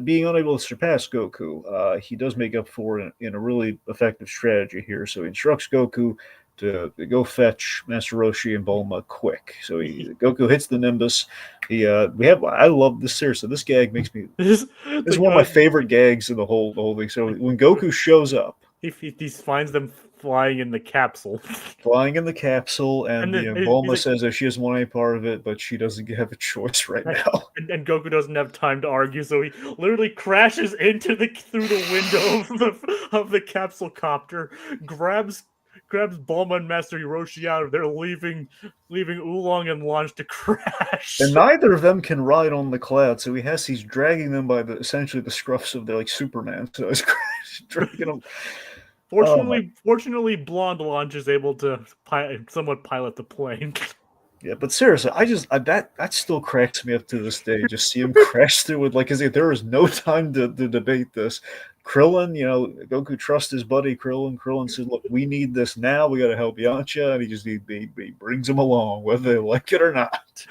Speaker 1: being unable to surpass Goku, he does make up for it in a really effective strategy here. So he instructs Goku to go fetch Master Roshi and Bulma quick. So Goku hits the Nimbus. I love this seriously. This gag makes me. This is one of my favorite gags in the whole thing. So when Goku shows up,
Speaker 2: he finds them flying in the capsule.
Speaker 1: And Bulma says that she doesn't want any part of it, but she doesn't have a choice right now.
Speaker 2: And Goku doesn't have time to argue, so he literally crashes through the window of the capsule copter, grabs Bulma and Master Hiroshi out of there, leaving Oolong and Launch to crash.
Speaker 1: And neither of them can ride on the cloud, so he's dragging them by essentially the scruffs of their like Superman. So he's dragging them.
Speaker 2: Fortunately, blonde Launch is able to somewhat pilot the plane.
Speaker 1: Yeah, but seriously, that still cracks me up to this day. Just see him crash through it, like as if there is no time to debate this. Krillin, Goku trusts his buddy Krillin. Krillin said, "Look, we need this now. We got to help Yamcha," and he brings him along, whether they like it or not.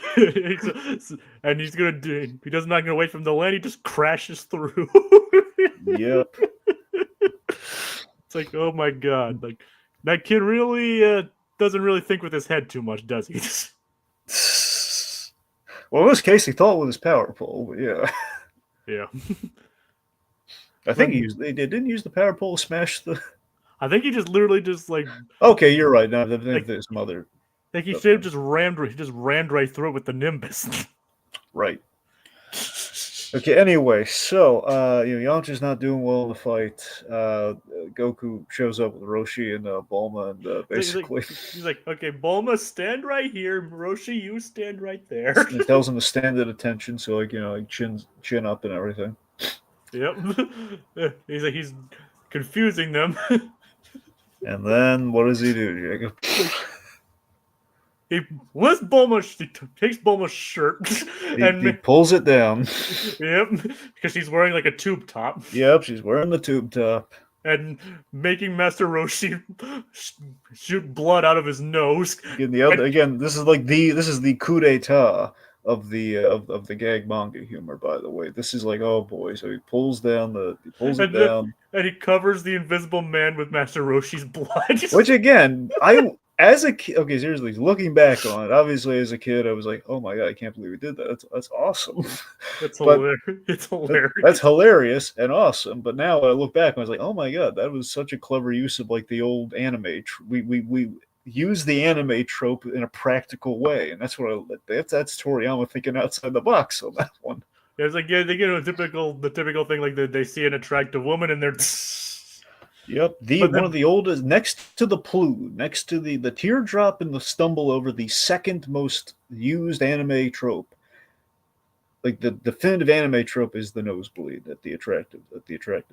Speaker 2: And he's gonna do. He does not gonna wait for him to land. He just crashes through.
Speaker 1: Yep.
Speaker 2: It's like, oh my god, like that kid really doesn't really think with his head too much, does he?
Speaker 1: Well, in this case, he thought with his power pole, but yeah.
Speaker 2: Yeah.
Speaker 1: I think they didn't use the power pole to smash the.
Speaker 2: I think he just literally just like.
Speaker 1: Okay, you're right. Now there's mother.
Speaker 2: Like he should have just rammed right through it with the Nimbus.
Speaker 1: Right. Okay. Anyway, so Yamcha's not doing well in the fight. Goku shows up with Roshi and Bulma, and basically
Speaker 2: he's like, "Okay, Bulma, stand right here. Roshi, you stand right there."
Speaker 1: He tells him to stand at attention, so like chin up and everything.
Speaker 2: Yep. He's confusing them.
Speaker 1: And then what does he do, Jacob?
Speaker 2: He lifts Bulma. He takes Bulma's shirt
Speaker 1: and he pulls it down.
Speaker 2: Yep, because she's wearing like a tube top.
Speaker 1: Yep, she's wearing the tube top.
Speaker 2: And making Master Roshi shoot blood out of his nose.
Speaker 1: Again, this is the coup d'état of the gag manga humor. By the way, this is like, oh boy, so he pulls it down,
Speaker 2: and he covers the Invisible Man with Master Roshi's blood.
Speaker 1: Which again, as a kid, okay, seriously, looking back on it, obviously as a kid, I was like, oh my god, I can't believe we did that. That's awesome.
Speaker 2: It's hilarious. It's hilarious.
Speaker 1: That's hilarious and awesome. But now I look back, and I was like, oh my god, that was such a clever use of like the old anime. We use the anime trope in a practical way, and that's that's Toriyama thinking outside the box on that one.
Speaker 2: Yeah, it's like they get the typical thing, like they see an attractive woman and they're.
Speaker 1: Yep, one of the oldest, next to the Plu, next to the teardrop and the stumble over, the second most used anime trope. Like the definitive anime trope is the nosebleed at the attractive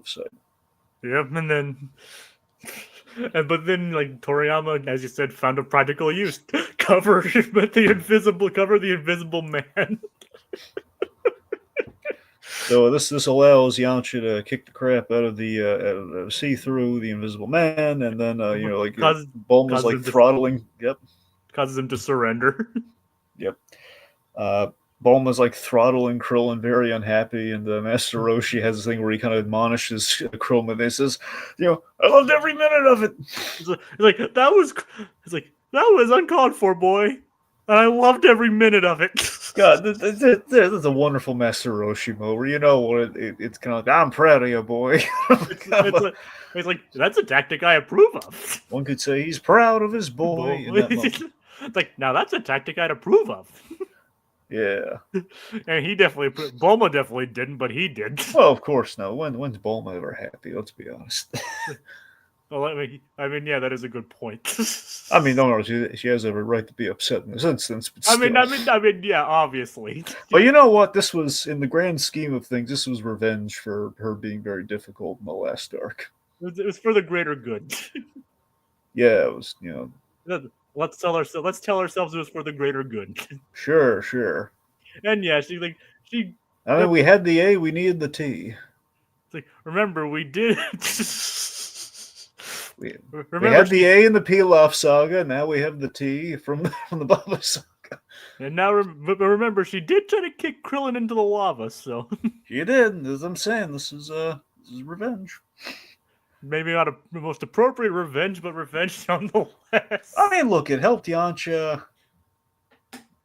Speaker 1: side.
Speaker 2: Yep, but then like Toriyama, as you said, found a practical use. Cover the invisible man.
Speaker 1: So this allows Yamcha to kick the crap out of the see through the Invisible Man, and then Bulma's like throttling. Yep,
Speaker 2: causes him to surrender.
Speaker 1: Yep. Bulma's like throttling Krillin, very unhappy, and Master Roshi has this thing where he kind of admonishes Krillin, and he says, I loved every minute of it.
Speaker 2: It's like that was uncalled for, boy. and I loved every minute of it.
Speaker 1: God, this is a wonderful Master Roshi mode where it's kind of like, I'm proud of you, boy.
Speaker 2: it's, it's, like, it's like, that's a tactic I approve of.
Speaker 1: One could say he's proud of his boy in that moment.
Speaker 2: It's like, now that's a tactic I'd approve of.
Speaker 1: Yeah.
Speaker 2: And he definitely, Bulma definitely didn't, but he did.
Speaker 1: Well, of course, no. When's Bulma ever happy? Let's be honest.
Speaker 2: Well, I mean, yeah, that is a good point.
Speaker 1: I mean, no, she has every right to be upset in this instance, but still.
Speaker 2: I mean, yeah, obviously.
Speaker 1: But you know what? This was, in the grand scheme of things, this was revenge for her being very difficult in the last arc.
Speaker 2: It was for the greater good.
Speaker 1: Yeah, it was,
Speaker 2: Let's tell ourselves it was for the greater good.
Speaker 1: Sure.
Speaker 2: And yeah,
Speaker 1: I mean, we had the A, we needed the T.
Speaker 2: It's like, remember, we did.
Speaker 1: We had the A in the Pilaf saga. Now we have the T from the Baba saga.
Speaker 2: And now, remember, she did try to kick Krillin into the lava. So
Speaker 1: She did. As I'm saying, this is revenge.
Speaker 2: Maybe not the most appropriate revenge, but revenge nonetheless.
Speaker 1: I mean, look, it helped Yamcha.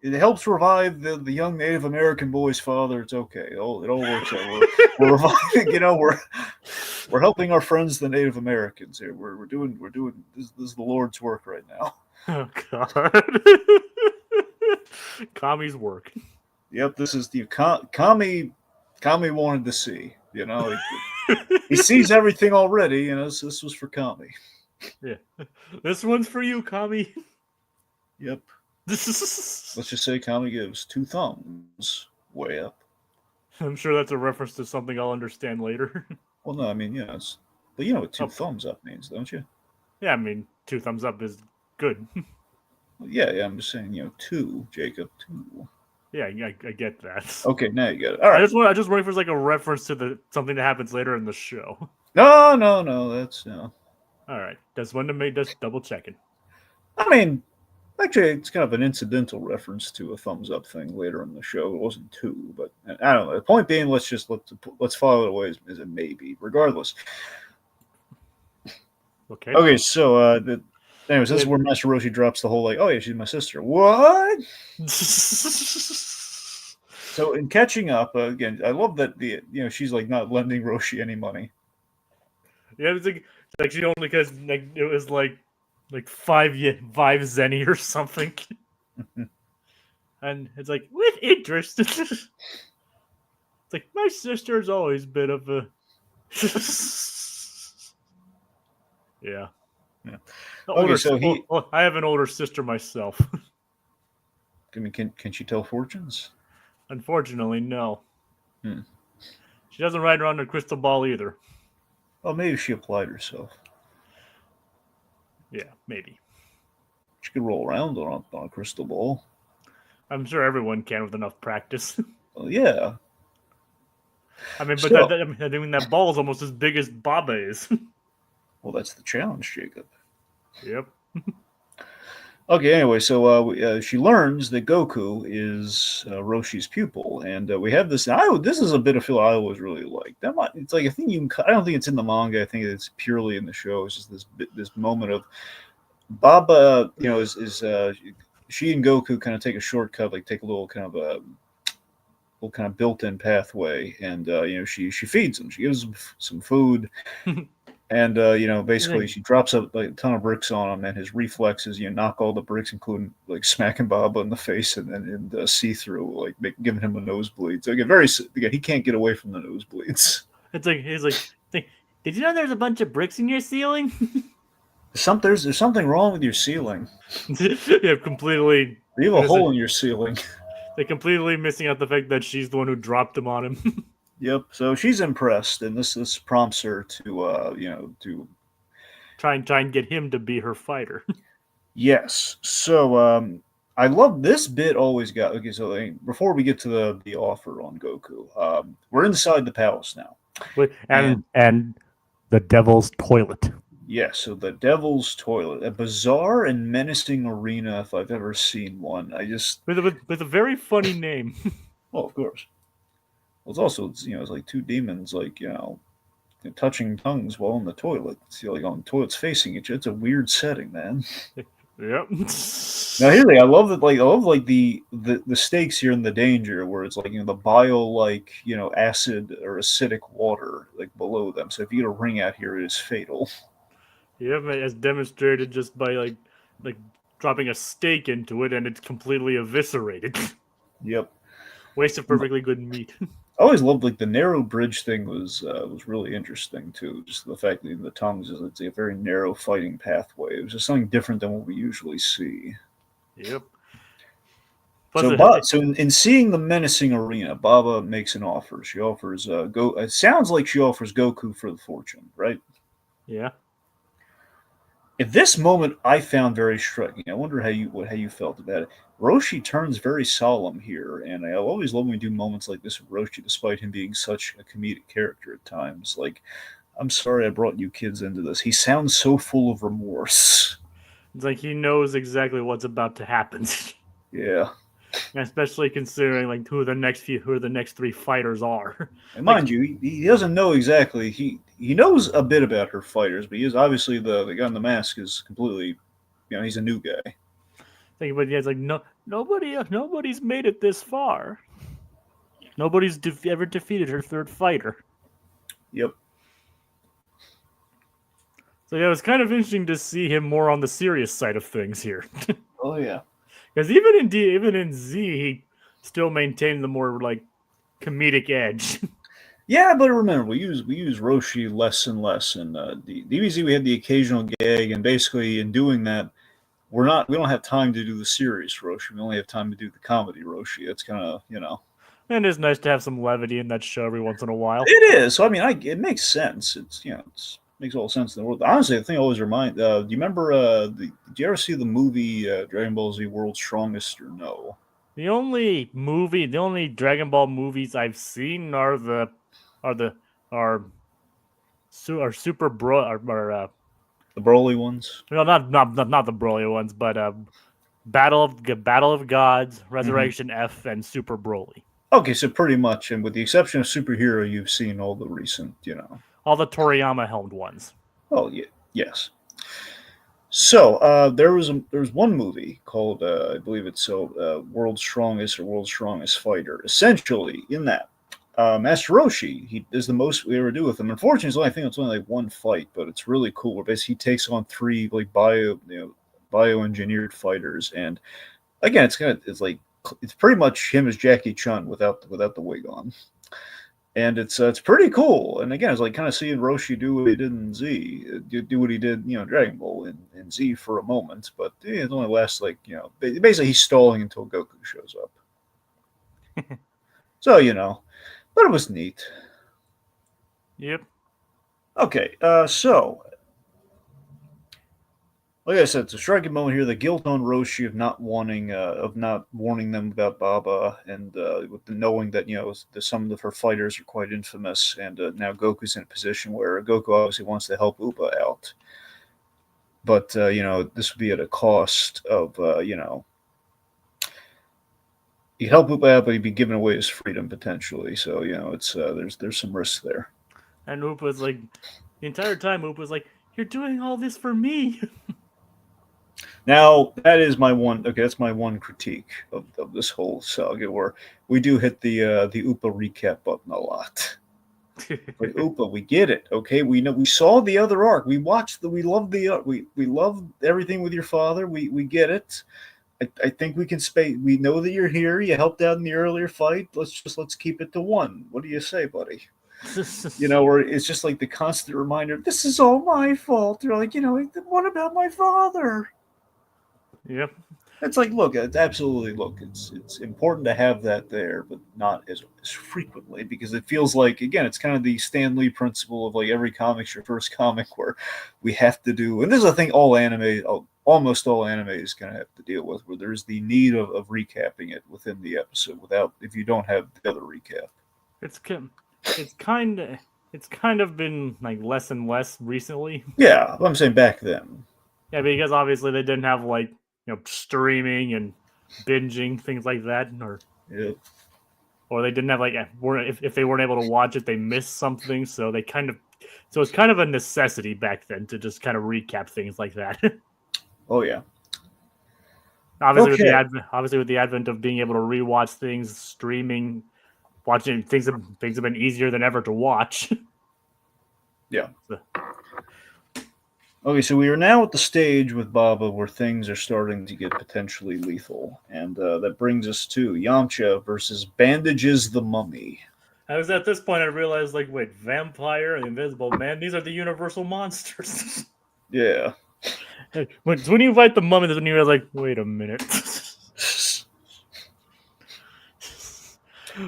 Speaker 1: It helps revive the young Native American boy's father. It's okay. It all works out. We're reviving. We're helping our friends, the Native Americans here. We're doing this is the Lord's work right now.
Speaker 2: Oh God. Kami's work.
Speaker 1: Yep, this is the Kami wanted to see. He sees everything already. This was for Kami.
Speaker 2: Yeah, this one's for you, Kami.
Speaker 1: Yep. Let's just say Kami gives 2 thumbs way up.
Speaker 2: I'm sure that's a reference to something I'll understand later.
Speaker 1: Well, no, I mean, but you know what 2 thumbs up means, don't you?
Speaker 2: Yeah, I mean, 2 thumbs up is good.
Speaker 1: Well, yeah, I'm just saying, 2, Jacob, 2.
Speaker 2: Yeah, I get that.
Speaker 1: Okay, now you get it. All right.
Speaker 2: I just wondering if it's like a reference to something that happens later in the show.
Speaker 1: No, that's no.
Speaker 2: All right, just wanted to make just double checking.
Speaker 1: I mean, actually, it's kind of an incidental reference to a thumbs up thing later in the show. It wasn't 2, but I don't know. The point being, let's file it away as a maybe, regardless.
Speaker 2: Okay.
Speaker 1: Okay, so anyways, this is where Master Roshi drops the whole oh yeah, she's my sister. What? So in catching up again, I love that she's not lending Roshi any money.
Speaker 2: Yeah, it's like she only because it was like 5 zenny or something. And it's like, with interest. It's like, my sister's always been of a yeah.
Speaker 1: Okay, so
Speaker 2: I have an older sister myself.
Speaker 1: I mean, can she tell fortunes?
Speaker 2: Unfortunately, no. She doesn't ride around in a crystal ball either.
Speaker 1: Well, maybe she applied herself.
Speaker 2: Yeah, maybe.
Speaker 1: She could roll around on a crystal ball.
Speaker 2: I'm sure everyone can with enough practice.
Speaker 1: Well, yeah.
Speaker 2: I mean, but that ball is almost as big as Baba is.
Speaker 1: Well, that's the challenge, Jacob.
Speaker 2: Yep.
Speaker 1: Okay, anyway, so she learns that Goku is Roshi's pupil, and we have this. This is a bit of feel I always really like. It's like I don't think it's in the manga. I think it's purely in the show. It's just this moment of Baba. She and Goku kind of take a shortcut, take a little kind of built-in pathway, and she feeds him. She gives him some food. And basically, she drops a ton of bricks on him, and his reflexes, knock all the bricks, including smacking Baba in the face and see through, giving him a nosebleed. So again, he can't get away from the nosebleeds.
Speaker 2: It's like he's like, did you know there's a bunch of bricks in your ceiling?
Speaker 1: There's something wrong with your ceiling.
Speaker 2: Yeah, completely.
Speaker 1: You have a hole in your ceiling.
Speaker 2: They're completely missing out the fact that she's the one who dropped them on him.
Speaker 1: Yep. So she's impressed, and this prompts her to
Speaker 2: try and get him to be her fighter.
Speaker 1: Yes. So I love this bit. Always got okay. So before we get to the offer on Goku, we're inside the palace now,
Speaker 2: and the Devil's Toilet.
Speaker 1: Yes. So the Devil's Toilet, a bizarre and menacing arena if I've ever seen one.
Speaker 2: With a very funny name.
Speaker 1: Well, of course. Well, it's also it's like 2 demons touching tongues while in the toilet. It's on toilets facing each other. It's a weird setting, man.
Speaker 2: Yep.
Speaker 1: Now here's the thing, I love like the stakes here and the danger where it's like the bile like acid or acidic water like below them. So if you get a ring out here, it is fatal.
Speaker 2: Yep, as demonstrated just by like dropping a steak into it and it's completely eviscerated.
Speaker 1: Yep.
Speaker 2: Waste of perfectly good meat.
Speaker 1: I always loved like the narrow bridge thing was really interesting too. Just the fact that the tongues is it's a very narrow fighting pathway. It was just something different than what we usually see.
Speaker 2: Yep. Plus,
Speaker 1: So in seeing the menacing arena, Baba makes an offer. She offers go. It sounds like she offers Goku for the fortune, right?
Speaker 2: yeah.
Speaker 1: At this moment, I found very striking. I wonder how you felt about it. Roshi turns very solemn here, and I always love when we do moments like this with Roshi, despite him being such a comedic character at times. Like, I'm sorry I brought you kids into this. He sounds so full of remorse.
Speaker 2: It's like he knows exactly what's about to happen.
Speaker 1: Yeah.
Speaker 2: Especially considering like who the next three fighters are.
Speaker 1: And
Speaker 2: Like
Speaker 1: mind you, he doesn't know exactly. He knows a bit about her fighters, but he is obviously the guy in the mask is completely, he's a new guy.
Speaker 2: but yeah, it's like nobody's made it this far. Nobody's ever defeated her third fighter.
Speaker 1: Yep.
Speaker 2: So yeah, it was kind of interesting to see him more on the serious side of things here.
Speaker 1: Oh yeah.
Speaker 2: Because even in Z, he still maintained the more like comedic edge.
Speaker 1: Yeah, but remember, we use Roshi less and less, and the DBZ we had the occasional gag, and basically in doing that, we don't have time to do the serious Roshi. We only have time to do the comedy Roshi. It's kind of
Speaker 2: And it's nice to have some levity in that show every once in a while.
Speaker 1: it is. So I mean, it makes sense. It's makes all sense in the world. Honestly, the thing I always remind. Do you remember? Did you ever see the movie Dragon Ball Z World's Strongest or no?
Speaker 2: The only Dragon Ball movies I've seen are the are Super Bro are
Speaker 1: The Broly ones.
Speaker 2: no not the Broly ones, but Battle of Gods,
Speaker 1: Mm-hmm.
Speaker 2: Resurrection F, and Super Broly.
Speaker 1: Okay, so pretty much, and with the exception of superhero, you've seen all the recent.
Speaker 2: All the Toriyama helmed ones.
Speaker 1: Oh yeah, yes. So there was one movie called I believe it's World's Strongest or World's Strongest Fighter. Essentially, in that Master Roshi he is the most we ever do with him. Unfortunately, I think it's only like one fight, but it's really cool. Where basically he takes on three like bioengineered fighters, and again, it's pretty much him as Jackie Chun without the wig on, and it's pretty cool. And again, it's like kind of seeing Roshi do what he did in Z, do what he did, Dragon Ball in Z for a moment, but it only lasts like basically he's stalling until Goku shows up. So but it was neat.
Speaker 2: Yep.
Speaker 1: Okay, so like I said, it's a striking moment here. The guilt on Roshi of not warning them about Baba, and with the knowing that some of her fighters are quite infamous, and now Goku's in a position where Goku obviously wants to help Upa out, but this would be at a cost of he'd help Upa out, but he'd be giving away his freedom potentially. So it's there's some risk there.
Speaker 2: And Upa's like the entire time. Upa's like, "You're doing all this for me."
Speaker 1: Now that is my one. Okay, that's my one critique of this whole saga, where we do hit the Upa recap button a lot. Like Upa, we get it. Okay, we know we saw the other arc. We love we love everything with your father. We get it. I think we can space. We know that you're here. You helped out in the earlier fight. Let's keep it to one. What do you say, buddy? Where it's just like the constant reminder. This is all my fault. They're like, what about my father?
Speaker 2: Yep.
Speaker 1: It's like, look, it's absolutely look. It's important to have that there, but not as frequently because it feels like again, it's kind of the Stan Lee principle of like every comic's your first comic, where we have to do. And this is a thing almost all animes kind of have to deal with, where there's the need of recapping it within the episode without if you don't have the other recap.
Speaker 2: It's kind of been like less and less recently.
Speaker 1: Yeah, I'm saying back then.
Speaker 2: Yeah, because obviously they didn't have like streaming and binging things like that,
Speaker 1: Yeah.
Speaker 2: or they didn't have like if they weren't able to watch it, they missed something. So it's kind of a necessity back then to just kind of recap things like that.
Speaker 1: Oh yeah. Okay.
Speaker 2: Obviously with the advent of being able to rewatch things, streaming, watching things have been easier than ever to watch.
Speaker 1: Yeah.
Speaker 2: So,
Speaker 1: Okay, so we are now at the stage with Baba where things are starting to get potentially lethal, and that brings us to Yamcha versus Bandages the Mummy.
Speaker 2: I was at this point I realized like, wait, vampire, the Invisible Man, these are the universal monsters.
Speaker 1: Yeah.
Speaker 2: when you fight the mummy, that's when you realize like, wait a minute.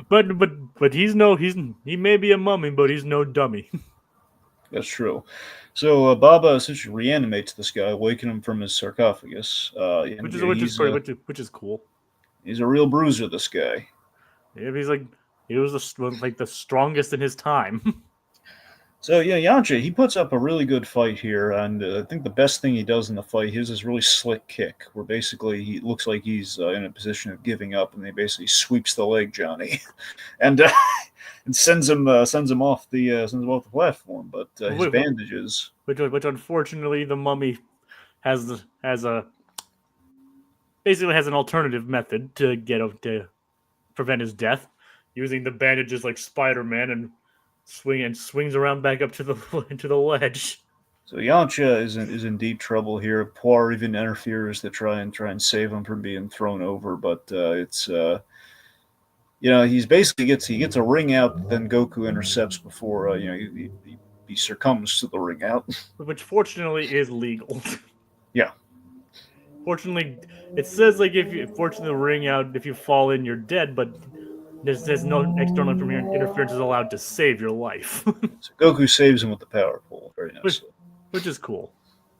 Speaker 2: but he may be a mummy, but he's no dummy.
Speaker 1: That's true. So Baba essentially reanimates this guy, waking him from his sarcophagus. And
Speaker 2: Which is cool.
Speaker 1: he's a real bruiser. This guy.
Speaker 2: Yeah, he was the strongest in his time.
Speaker 1: So yeah, Yamcha he puts up a really good fight here, and I think the best thing he does in the fight is this really slick kick, where basically he looks like he's in a position of giving up, and he basically sweeps the leg Johnny, and and sends him off the platform. But his bandages.
Speaker 2: which unfortunately the mummy has a basically has an alternative method to to prevent his death, using the bandages like Spider-Man and swings around back up to the into the ledge.
Speaker 1: So Yamcha is in deep trouble here. Poir even interferes to try and save him from being thrown over, but it's he's basically gets a ring out that then Goku intercepts before he succumbs to the ring out.
Speaker 2: Which fortunately is legal.
Speaker 1: Yeah.
Speaker 2: Fortunately, it says like if you fortunately the ring out, if you fall in, you're dead, but there's no external interference is allowed to save your life.
Speaker 1: So Goku saves him with the power pole. Very nicely.
Speaker 2: Which is cool.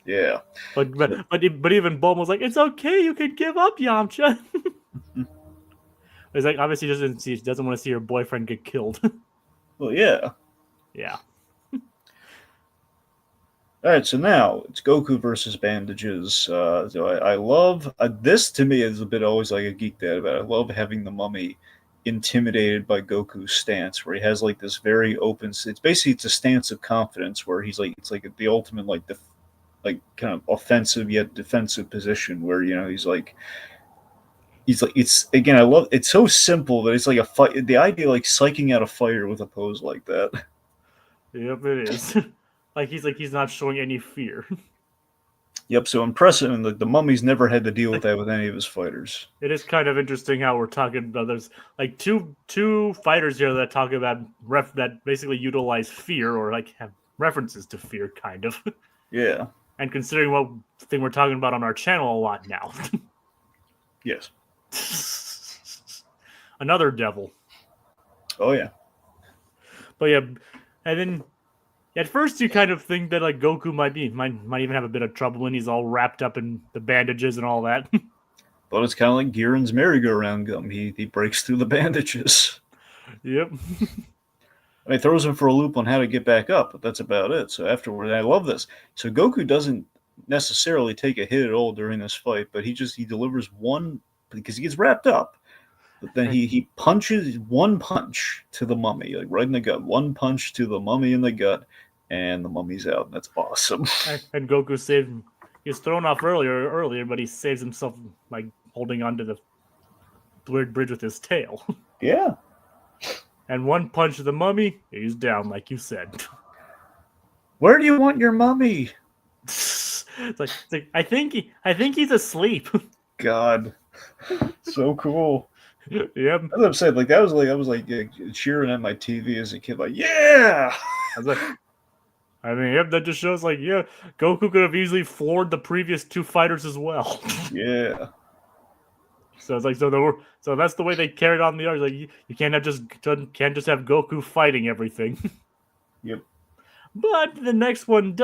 Speaker 1: Yeah.
Speaker 2: But even Bulma was like, it's okay, you can give up, Yamcha. It's like obviously he doesn't want to see her boyfriend get killed.
Speaker 1: Well, yeah.
Speaker 2: Yeah.
Speaker 1: All right, so now it's Goku versus bandages. So I love this. To me is a bit always like a geek dad, but I love having the mummy intimidated by Goku's stance, where he has like this very open. It's a stance of confidence, where it's like the ultimate like kind of offensive yet defensive position, where he's like it's again I love it's so simple that it's like a fight. The idea like psyching out a fighter with a pose like that.
Speaker 2: Yep, it is. like he's not showing any fear.
Speaker 1: Yep, so impressive, and the mummy's never had to deal with that with any of his fighters.
Speaker 2: It is kind of interesting how we're talking about there's like two fighters here that talk about that basically utilize fear or like have references to fear, kind of.
Speaker 1: Yeah.
Speaker 2: And considering what thing we're talking about on our channel a lot now.
Speaker 1: Yes.
Speaker 2: Another devil.
Speaker 1: Oh yeah.
Speaker 2: But yeah, and then at first you kind of think that like Goku might even have a bit of trouble when he's all wrapped up in the bandages and all that.
Speaker 1: But it's kind of like Giran's merry-go-round gum. He breaks through the bandages.
Speaker 2: Yep.
Speaker 1: And he throws him for a loop on how to get back up, but that's about it. So afterward, I love this. So Goku doesn't necessarily take a hit at all during this fight, but he delivers one because he gets wrapped up. But then he punches one punch to the mummy, like right in the gut. One punch to the mummy in the gut, and the mummy's out. That's awesome.
Speaker 2: And Goku saved him. He was thrown off earlier, but he saves himself like holding onto the weird bridge with his tail.
Speaker 1: Yeah.
Speaker 2: And one punch to the mummy, he's down, like you said.
Speaker 1: Where do you want your mummy?
Speaker 2: It's like I think he's asleep.
Speaker 1: God, so cool.
Speaker 2: Yep.
Speaker 1: As I'm saying, like I was like cheering at my TV as a kid, like yeah.
Speaker 2: I mean, yep, that just shows like yeah, Goku could have easily floored the previous two fighters as well.
Speaker 1: Yeah.
Speaker 2: So it's like so that's the way they carried on the arc. Like you can't just have Goku fighting everything.
Speaker 1: Yep.
Speaker 2: But the next one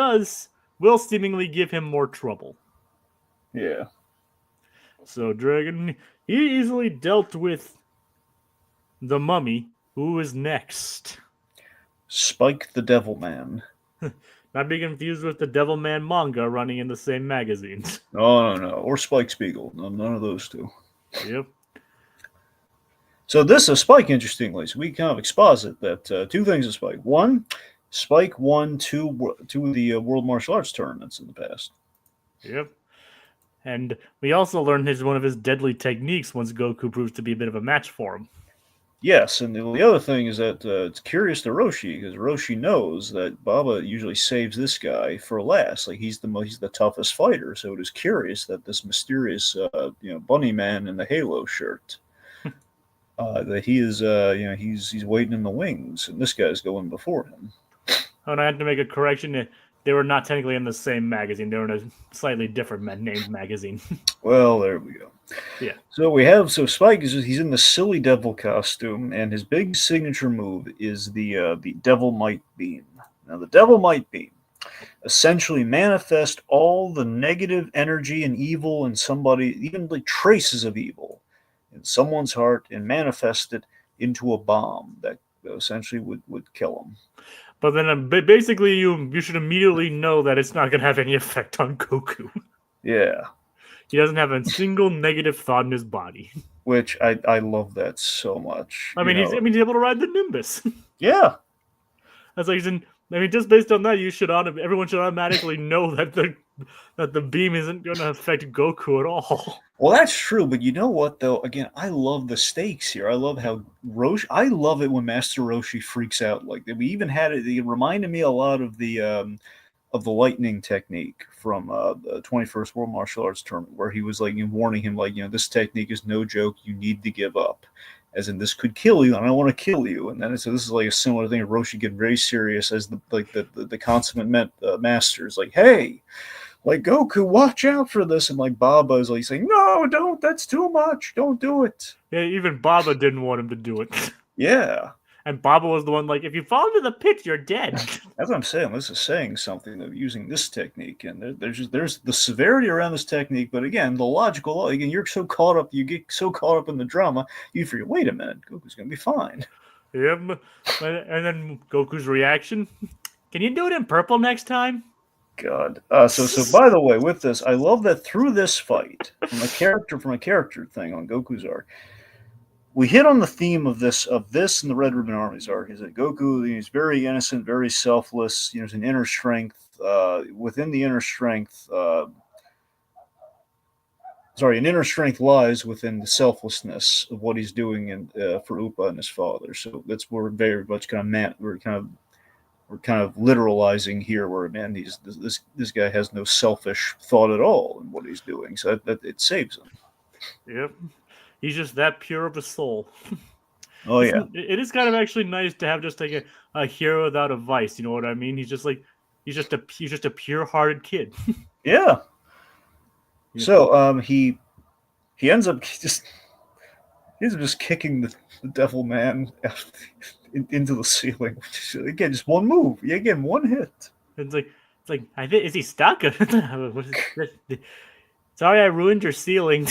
Speaker 2: will seemingly give him more trouble.
Speaker 1: Yeah.
Speaker 2: So Dragon, he easily dealt with the mummy. Who is next?
Speaker 1: Spike the Devil Man.
Speaker 2: Not be confused with the Devil Man manga running in the same magazines.
Speaker 1: No. Or Spike Spiegel. No, none of those two.
Speaker 2: Yep.
Speaker 1: So this is Spike, interestingly. So we kind of exposit that two things of Spike. One, Spike won two of the World Martial Arts tournaments in the past.
Speaker 2: Yep. And we also learn one of his deadly techniques once Goku proves to be a bit of a match for him.
Speaker 1: Yes, and the other thing is that it's curious to Roshi because Roshi knows that Baba usually saves this guy for last. Like he's the toughest fighter, so it is curious that this mysterious bunny man in the halo shirt that he is he's waiting in the wings, and this guy's going before him.
Speaker 2: Oh, and I had to make a correction. They were not technically in the same magazine. They were in a slightly different named magazine.
Speaker 1: Well, there we go.
Speaker 2: Yeah.
Speaker 1: So Spike he's in the silly devil costume, and his big signature move is the Devil Might Beam. Now the Devil Might Beam essentially manifest all the negative energy and evil in somebody, even like traces of evil in someone's heart, and manifest it into a bomb that essentially would kill them.
Speaker 2: But then basically you should immediately know that it's not going to have any effect on Goku.
Speaker 1: Yeah.
Speaker 2: He doesn't have a single negative thought in his body.
Speaker 1: Which I love that so much.
Speaker 2: I mean, he's able to ride the Nimbus.
Speaker 1: Yeah.
Speaker 2: That's like just based on that, everyone should automatically know that the beam isn't going to affect Goku at all.
Speaker 1: Well, that's true, but you know what though? Again, I love the stakes here. I love how Roshi. I love it when Master Roshi freaks out like that. We even had it. It reminded me a lot of the lightning technique from the 21st World Martial Arts Tournament, where he was like warning him, like, this technique is no joke. You need to give up, as in this could kill you, and I don't want to kill you. And then so this is like a similar thing. Roshi getting very serious as the consummate master is like, hey, like Goku, watch out for this, and like Baba is like saying, no, don't. That's too much. Don't do it.
Speaker 2: Yeah, even Baba didn't want him to do it.
Speaker 1: Yeah.
Speaker 2: And Baba was the one like, if you fall into the pit, you're dead.
Speaker 1: That's what I'm saying. This is saying something of using this technique, and there's the severity around this technique, but again, the logical. Again, you get so caught up in the drama, you forget. Wait a minute, Goku's gonna be fine.
Speaker 2: Yep. And then Goku's reaction. Can you do it in purple next time?
Speaker 1: God. So by the way, with this, I love that through this fight, from a character thing on Goku's arc, we hit on the theme of this and the Red Ribbon Army's arc. Is that Goku? He's very innocent, very selfless. There's an inner strength. Within the inner strength, an inner strength lies within the selflessness of what he's doing for Upa and his father. So that's where we're very much we're kind of literalizing here, where man, this guy has no selfish thought at all in what he's doing. So that it saves him.
Speaker 2: Yep. He's just that pure of a soul.
Speaker 1: Oh yeah.
Speaker 2: It is kind of actually nice to have just like a hero without a vice. You know what I mean? He's just a pure-hearted kid.
Speaker 1: Yeah. So he ends up just kicking the devil man into the ceiling. Again, just one move. Again, one hit.
Speaker 2: It's like is he stuck? Sorry, I ruined your ceiling.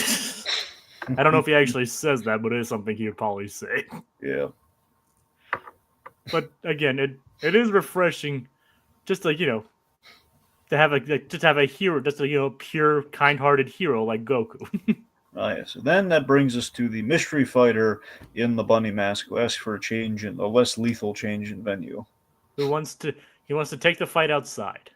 Speaker 2: I don't know if he actually says that, but it is something he would probably say.
Speaker 1: Yeah.
Speaker 2: But again, it is refreshing, just like to have a hero, just a pure, kind-hearted hero like Goku.
Speaker 1: Oh yeah. So then that brings us to the mystery fighter in the bunny mask who asks for a less lethal change in venue.
Speaker 2: He wants to take the fight outside.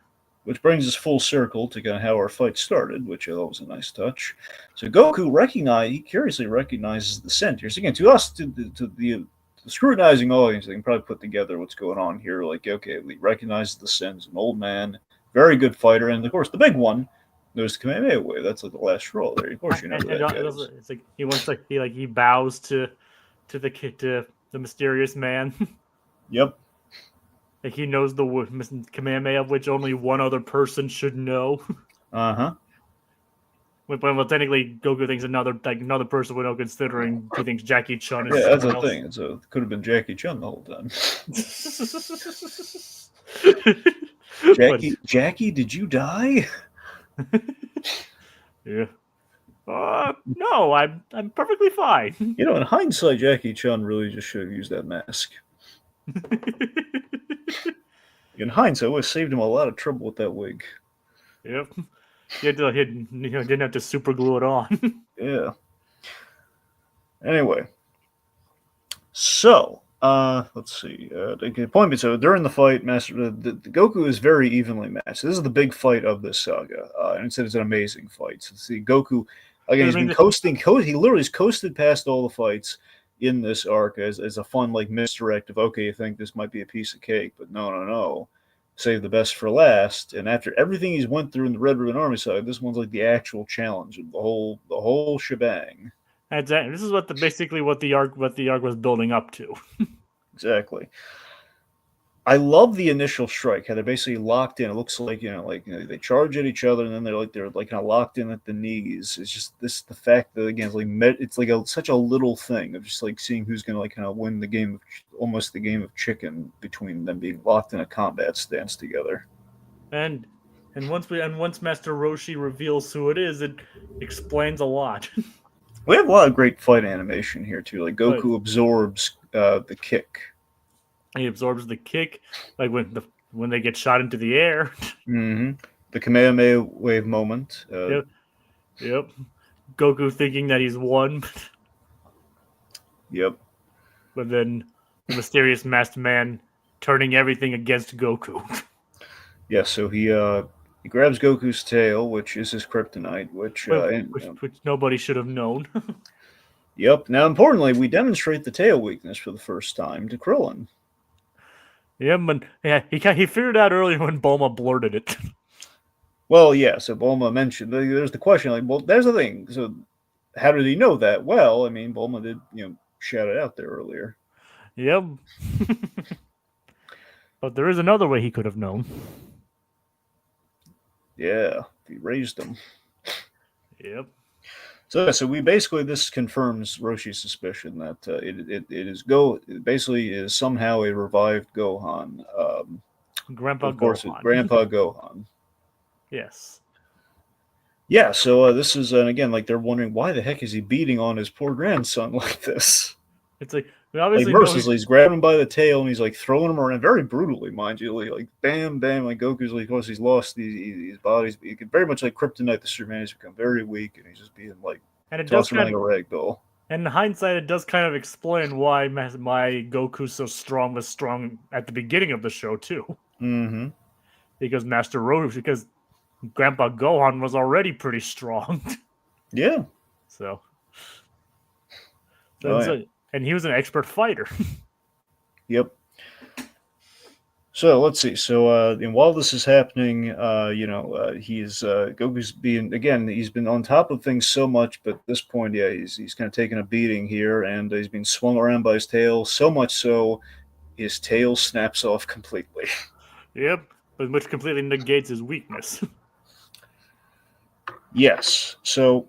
Speaker 1: Which brings us full circle to kind of how our fight started, which I thought was a nice touch. So Goku curiously recognizes the scent here. So again, to us, to the scrutinizing audience, they can probably put together what's going on here. Like, okay, we recognize the scent, an old man, very good fighter, and of course the big one knows the Kamehameha wave. That's like the last straw there. Of course, you know that.
Speaker 2: It's like he bows to the mysterious man.
Speaker 1: Yep.
Speaker 2: Like he knows the Kamehameha, of which only one other person should know.
Speaker 1: Uh-huh.
Speaker 2: Well, technically, Goku thinks another person would know, considering he thinks Jackie Chun is.
Speaker 1: Yeah, that's the thing. It could have been Jackie Chun the whole time. Jackie, did you die?
Speaker 2: Yeah. No, I'm perfectly fine.
Speaker 1: In hindsight, Jackie Chun really just should have used that mask. In hindsight, it would have saved him a lot of trouble with that wig.
Speaker 2: Yep. He didn't have to super glue it on.
Speaker 1: Yeah. Anyway. So, Let's see. The point being, so during the fight, the Goku is very evenly matched. This is the big fight of this saga, and it's an amazing fight. So see, Goku again,
Speaker 2: I
Speaker 1: he's
Speaker 2: mean,
Speaker 1: been coasting. He literally has coasted past all the fights in this arc as a fun like misdirect of okay, you think this might be a piece of cake, but no, no, no. Save the best for last. And after everything he's went through in the Red Ribbon Army side, this one's like the actual challenge of the whole shebang.
Speaker 2: this is basically what the arc was building up to.
Speaker 1: Exactly. I love the initial strike. How they're basically locked in. It looks like they charge at each other, and then they're kind of locked in at the knees. It's just the fact that again it's like such a little thing of just like seeing who's going to like kind of win the game, almost the game of chicken between them being locked in a combat stance together.
Speaker 2: And once Master Roshi reveals who it is, it explains a lot.
Speaker 1: We have a lot of great fight animation here too. Like
Speaker 2: But
Speaker 1: Goku absorbs the kick.
Speaker 2: he absorbs the kick, like when they get shot into the air.
Speaker 1: Mm-hmm. The Kamehameha wave moment.
Speaker 2: Yep. Goku thinking that he's won,
Speaker 1: Yep.
Speaker 2: but then the mysterious masked man turning everything against Goku.
Speaker 1: Yeah. So he grabs Goku's tail, which is his kryptonite, which
Speaker 2: which nobody should have known.
Speaker 1: Yep. Now, importantly, we demonstrate the tail weakness for the first time to Krillin.
Speaker 2: Yeah, but he figured out earlier when Bulma blurted it.
Speaker 1: Well, yeah. So Bulma mentioned there's the question. Like, well, there's the thing. So, how did he know that? Well, I mean, Bulma did shout it out there earlier.
Speaker 2: Yep. But there is another way he could have known.
Speaker 1: Yeah, he raised him.
Speaker 2: Yep.
Speaker 1: So we basically this confirms Roshi's suspicion that it basically is somehow a revived Gohan.
Speaker 2: Grandpa
Speaker 1: of course,
Speaker 2: Gohan.
Speaker 1: Grandpa Gohan.
Speaker 2: Yes.
Speaker 1: Yeah, so this is, and again, like they're wondering why the heck is he beating on his poor grandson like this?
Speaker 2: It's like we obviously
Speaker 1: like mercilessly, he's grabbing him by the tail and he's like throwing him around very brutally, mind you, like bam, bam, like Goku's like, of course, he's lost these bodies. He could very much like Kryptonite. The Superman has become very weak, and he's just being like tossed around like a rag doll.
Speaker 2: And in hindsight, it does kind of explain why my Goku's so strong was strong at the beginning of the show too.
Speaker 1: Mm-hmm.
Speaker 2: Because because Grandpa Gohan was already pretty strong.
Speaker 1: Yeah.
Speaker 2: So
Speaker 1: yeah.
Speaker 2: And he was an expert fighter.
Speaker 1: Yep. So let's see. So and while this is happening, he's Goku's he's been on top of things so much, but at this point, yeah, he's kind of taking a beating here, and he's been swung around by his tail so much so his tail snaps off completely.
Speaker 2: Yep, but which completely negates his weakness.
Speaker 1: Yes. So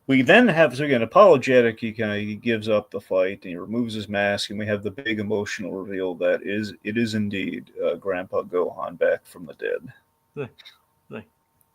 Speaker 1: we then have again apologetic. He gives up the fight and he removes his mask, and we have the big emotional reveal that it is indeed Grandpa Gohan back from the dead.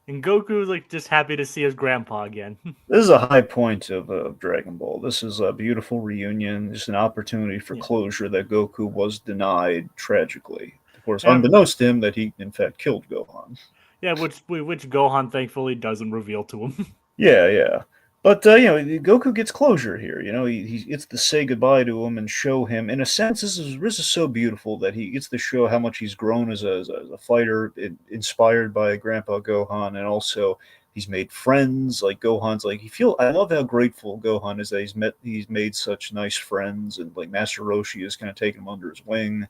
Speaker 2: And Goku is like just happy to see his grandpa again.
Speaker 1: This is a high point of Dragon Ball. This is a beautiful reunion. Just an opportunity for closure that Goku was denied tragically. Of course, unbeknownst to him that he in fact killed Gohan.
Speaker 2: Yeah, which Gohan thankfully doesn't reveal to him.
Speaker 1: Yeah. But Goku gets closure here. He gets to say goodbye to him and show him. In a sense, this is so beautiful that he gets to show how much he's grown as a fighter, inspired by Grandpa Gohan, and also he's made friends. Like Gohan's like I love how grateful Gohan is that he's made such nice friends, and like Master Roshi is kind of taking him under his wing.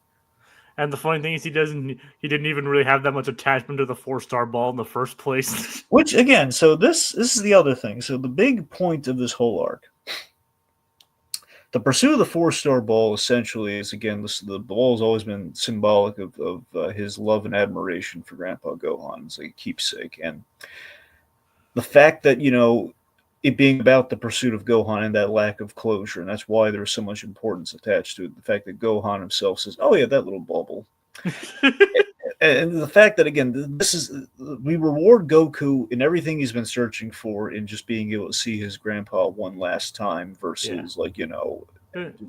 Speaker 2: And the funny thing is, he didn't even really have that much attachment to the 4-star ball in the first place.
Speaker 1: Which again, so this is the other thing. So the big point of this whole arc, the pursuit of the 4-star ball, essentially is again the ball has always been symbolic of his love and admiration for Grandpa Gohan. It's like a keepsake, and the fact that it being about the pursuit of Gohan and that lack of closure, and that's why there's so much importance attached to it. The fact that Gohan himself says, "Oh yeah, that little bubble," and the fact that again, we reward Goku in everything he's been searching for in just being able to see his grandpa one last time versus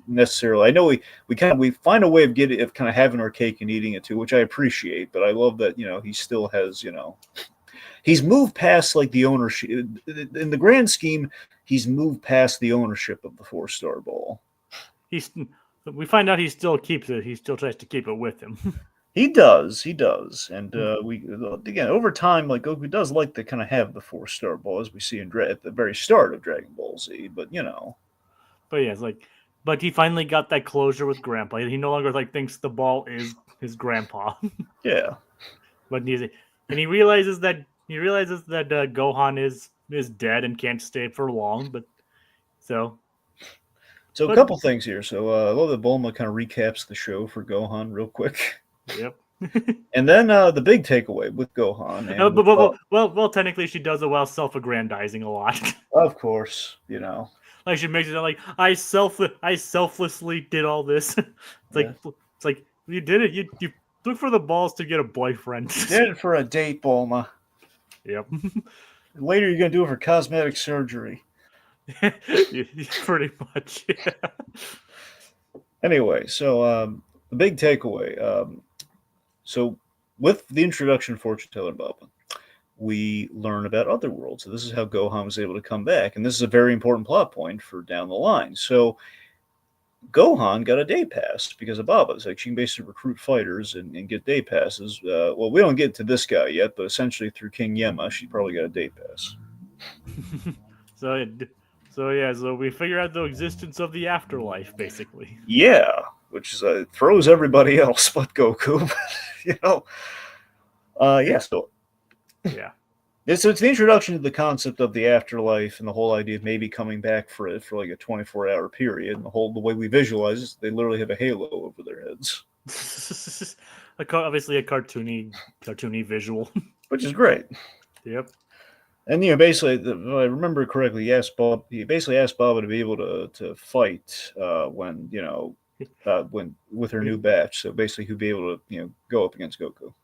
Speaker 1: necessarily. I know we find a way of kind of having our cake and eating it too, which I appreciate. But I love that he still has he's moved past like the ownership in the grand scheme. He's moved past the ownership of the 4-star ball.
Speaker 2: we find out he still keeps it. He still tries to keep it with him.
Speaker 1: He does, and we again over time, like Goku does like to kind of have the 4-star ball, as we see at the very start of Dragon Ball Z. But
Speaker 2: But yeah, it's like, but he finally got that closure with Grandpa. He no longer like thinks the ball is his grandpa.
Speaker 1: yeah.
Speaker 2: But he realizes that Gohan is dead and can't stay for long. But so
Speaker 1: So a
Speaker 2: but
Speaker 1: couple things here. So I love that Bulma kind of recaps the show for Gohan real quick,
Speaker 2: yep.
Speaker 1: and then the big takeaway with Gohan and with
Speaker 2: well, technically she does it while self-aggrandizing a lot.
Speaker 1: of course,
Speaker 2: Like she makes it sound like I selflessly did all this.
Speaker 1: yeah.
Speaker 2: It's like you did it. You look for the balls to get a boyfriend.
Speaker 1: Did it for a date, Bulma.
Speaker 2: Yep.
Speaker 1: Later, you're gonna do it for cosmetic surgery.
Speaker 2: Pretty much. Yeah.
Speaker 1: Anyway, so the big takeaway. So with the introduction of Fortuneteller Baba, we learn about other worlds. So this is how Gohan was able to come back, and this is a very important plot point for down the line. So Gohan got a day pass because of Baba. It's like she can basically recruit fighters and get day passes. Well, we don't get to this guy yet, but essentially through King Yemma, she probably got a day pass.
Speaker 2: So we figure out the existence of the afterlife, basically.
Speaker 1: Yeah, which is, throws everybody else but Goku. Yeah. So
Speaker 2: Yeah.
Speaker 1: it's the introduction to the concept of the afterlife and the whole idea of maybe coming back for like a 24-hour period. And the way we visualize it, they literally have a halo over their heads,
Speaker 2: Obviously a cartoony visual.
Speaker 1: which is great.
Speaker 2: Yep.
Speaker 1: And basically, if I remember correctly, he basically asked Baba to be able to fight when with her new batch. So basically, he'd be able to go up against Goku.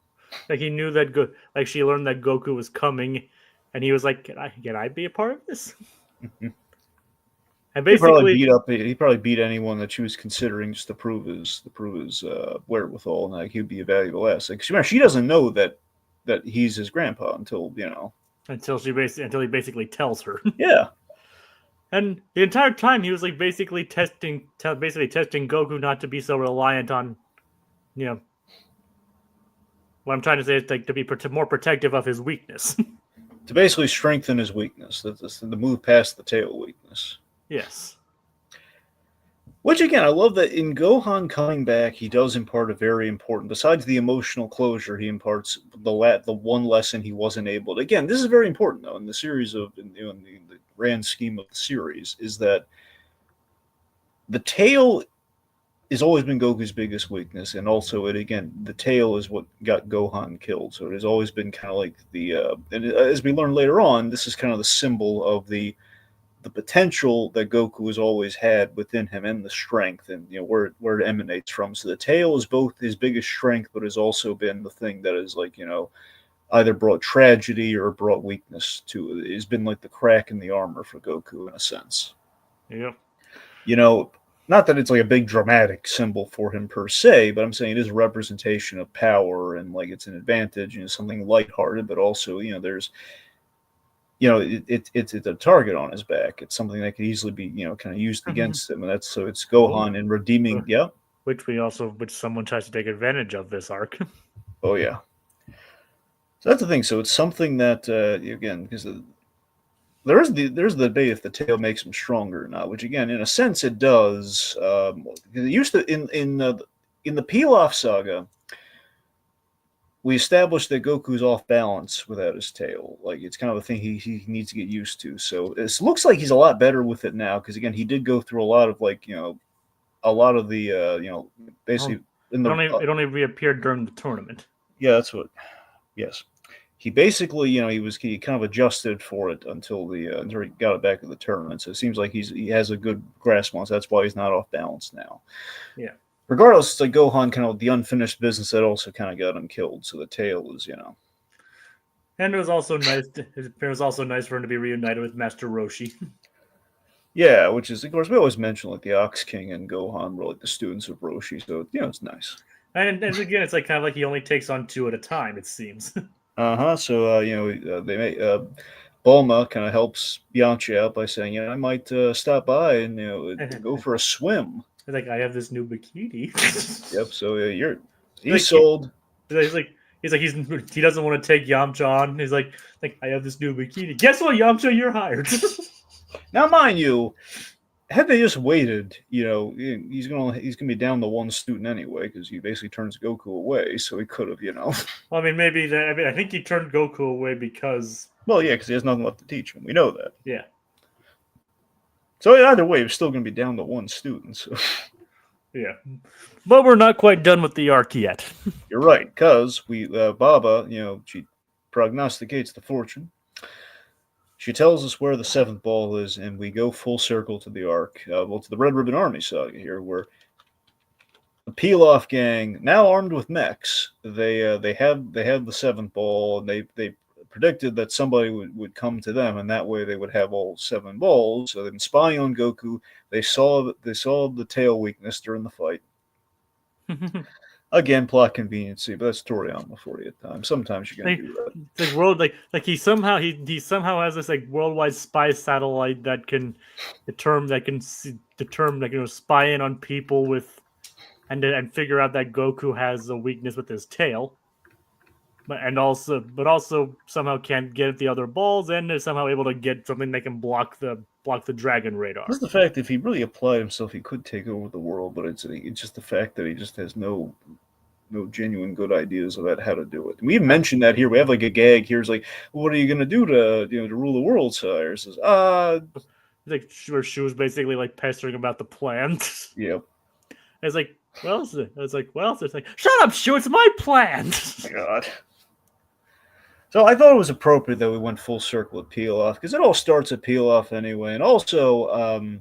Speaker 2: Like he knew that like she learned that Goku was coming, and he was like, "Can I be a part of this?" And basically,
Speaker 1: He probably beat anyone that she was considering just to prove his wherewithal, and like he'd be a valuable asset. Because she doesn't know that he's his grandpa until
Speaker 2: until he basically tells her.
Speaker 1: Yeah.
Speaker 2: And the entire time he was like basically testing Goku not to be so reliant on, what I'm trying to say is like to be more protective of his weakness.
Speaker 1: To basically strengthen his weakness, the move past the tail weakness.
Speaker 2: Yes.
Speaker 1: Which again, I love that in Gohan coming back, he does impart a very important. Besides the emotional closure, he imparts the one lesson he wasn't able to. Again, this is very important though in the series in the grand scheme of the series, is that the tail has always been Goku's biggest weakness, and also the tail is what got Gohan killed. So it has always been kind of like and as we learn later on, this is kind of the symbol of the potential that Goku has always had within him and the strength and where it emanates from. So the tail is both his biggest strength, but has also been the thing that is like either brought tragedy or brought weakness to it. It's been like the crack in the armor for Goku in a sense.
Speaker 2: Yeah.
Speaker 1: Not that it's like a big dramatic symbol for him per se, but I'm saying it is a representation of power and like it's an advantage, something lighthearted, but also, there's it's a target on his back. It's something that could easily be, kind of used against him. And it's Gohan in redeeming. Yeah.
Speaker 2: Which someone tries to take advantage of this arc.
Speaker 1: Oh yeah. So that's the thing. So it's something that, again, because there's the debate if the tail makes him stronger or not, which again, in a sense it does. It used to, in the Pilaf saga, we established that Goku's off balance without his tail. Like it's kind of a thing he needs to get used to. So it looks like he's a lot better with it now because again he did go through a lot of the basically
Speaker 2: it only reappeared during the tournament.
Speaker 1: Yeah, that's what. Yes, he basically he kind of adjusted for it until he got it back in the tournament. So it seems like he has a good grasp on it. So that's why he's not off balance now.
Speaker 2: Yeah.
Speaker 1: Regardless, it's like Gohan, kind of the unfinished business that also kind of got him killed. So the tail is,
Speaker 2: And it was also nice. It was also nice for him to be reunited with Master Roshi.
Speaker 1: Yeah, which is, of course, we always mention like the Ox King and Gohan were like the students of Roshi, so it's nice.
Speaker 2: And again, it's like kind of like he only takes on 2 at a time. It seems.
Speaker 1: So they may Bulma kind of helps Yamcha out by saying, I might stop by and go for a swim.
Speaker 2: He's like, I have this new bikini.
Speaker 1: Yep. So he's
Speaker 2: like,
Speaker 1: sold.
Speaker 2: he's like, he doesn't want to take Yamcha on. He's like, I have this new bikini. Guess what, Yamcha, you're hired.
Speaker 1: Now, mind you, had they just waited, he's gonna be down to one student anyway because he basically turns Goku away. So he could have,
Speaker 2: Well, I mean, maybe. I think he turned Goku away because.
Speaker 1: Well, yeah, because he has nothing left to teach him. We know that.
Speaker 2: Yeah.
Speaker 1: So either way, he's still gonna be down to one student. So.
Speaker 2: Yeah, but we're not quite done with the arc yet.
Speaker 1: You're right, because Baba, she prognosticates the fortune. She tells us where the seventh ball is, and we go full circle to the arc, to the Red Ribbon Army saga here, where the Peel-Off gang, now armed with mechs, they have the seventh ball, and they predicted that somebody would come to them, and that way they would have all 7 balls. So they've been spying on Goku. They saw the tail weakness during the fight. Again, plot conveniency, but that's Toriyama the 40th time. Sometimes you can do that.
Speaker 2: It's like he somehow has this like worldwide spy satellite that can spy in on people with and figure out that Goku has a weakness with his tail. But also somehow can't get at the other balls, and is somehow able to get something that can block the dragon radar.
Speaker 1: It's the fact that if he really applied himself, he could take over the world. But it's just the fact that he just has no genuine good ideas about how to do it. We mentioned that here. We have like a gag here. It's like, well, what are you going to do to rule the world, sire? Says,
Speaker 2: like where she was basically like pestering about the plan.
Speaker 1: Yep.
Speaker 2: It's like, well, it's like, shut up, Shu, it's my plan.
Speaker 1: Oh my God. So I thought it was appropriate that we went full circle at Peel-Off, because it all starts at Peel-Off anyway. And also,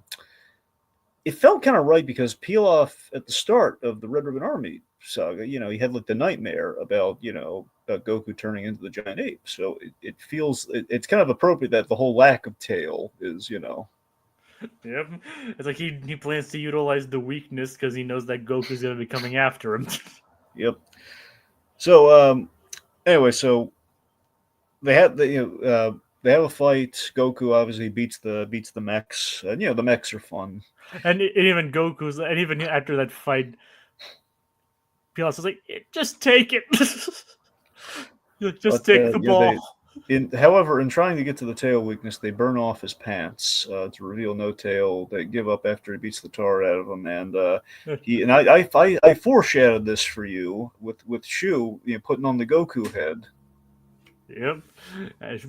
Speaker 1: it felt kind of right because Peel-Off at the start of the Red Ribbon Army saga, he had like the nightmare about Goku turning into the giant ape. So it feels it's kind of appropriate that the whole lack of tail is.
Speaker 2: Yep. It's like he plans to utilize the weakness because he knows that Goku's going to be coming after him.
Speaker 1: Yep. So anyway, so they have they have a fight. Goku obviously beats the mechs, and the mechs are fun.
Speaker 2: And even Goku's, and even after that fight, Pilos is like, just take it. Just take the ball.
Speaker 1: However, in trying to get to the tail weakness, they burn off his pants to reveal no tail. They give up after he beats the tar out of him, and I foreshadowed this for you with Shu, putting on the Goku head.
Speaker 2: Yep,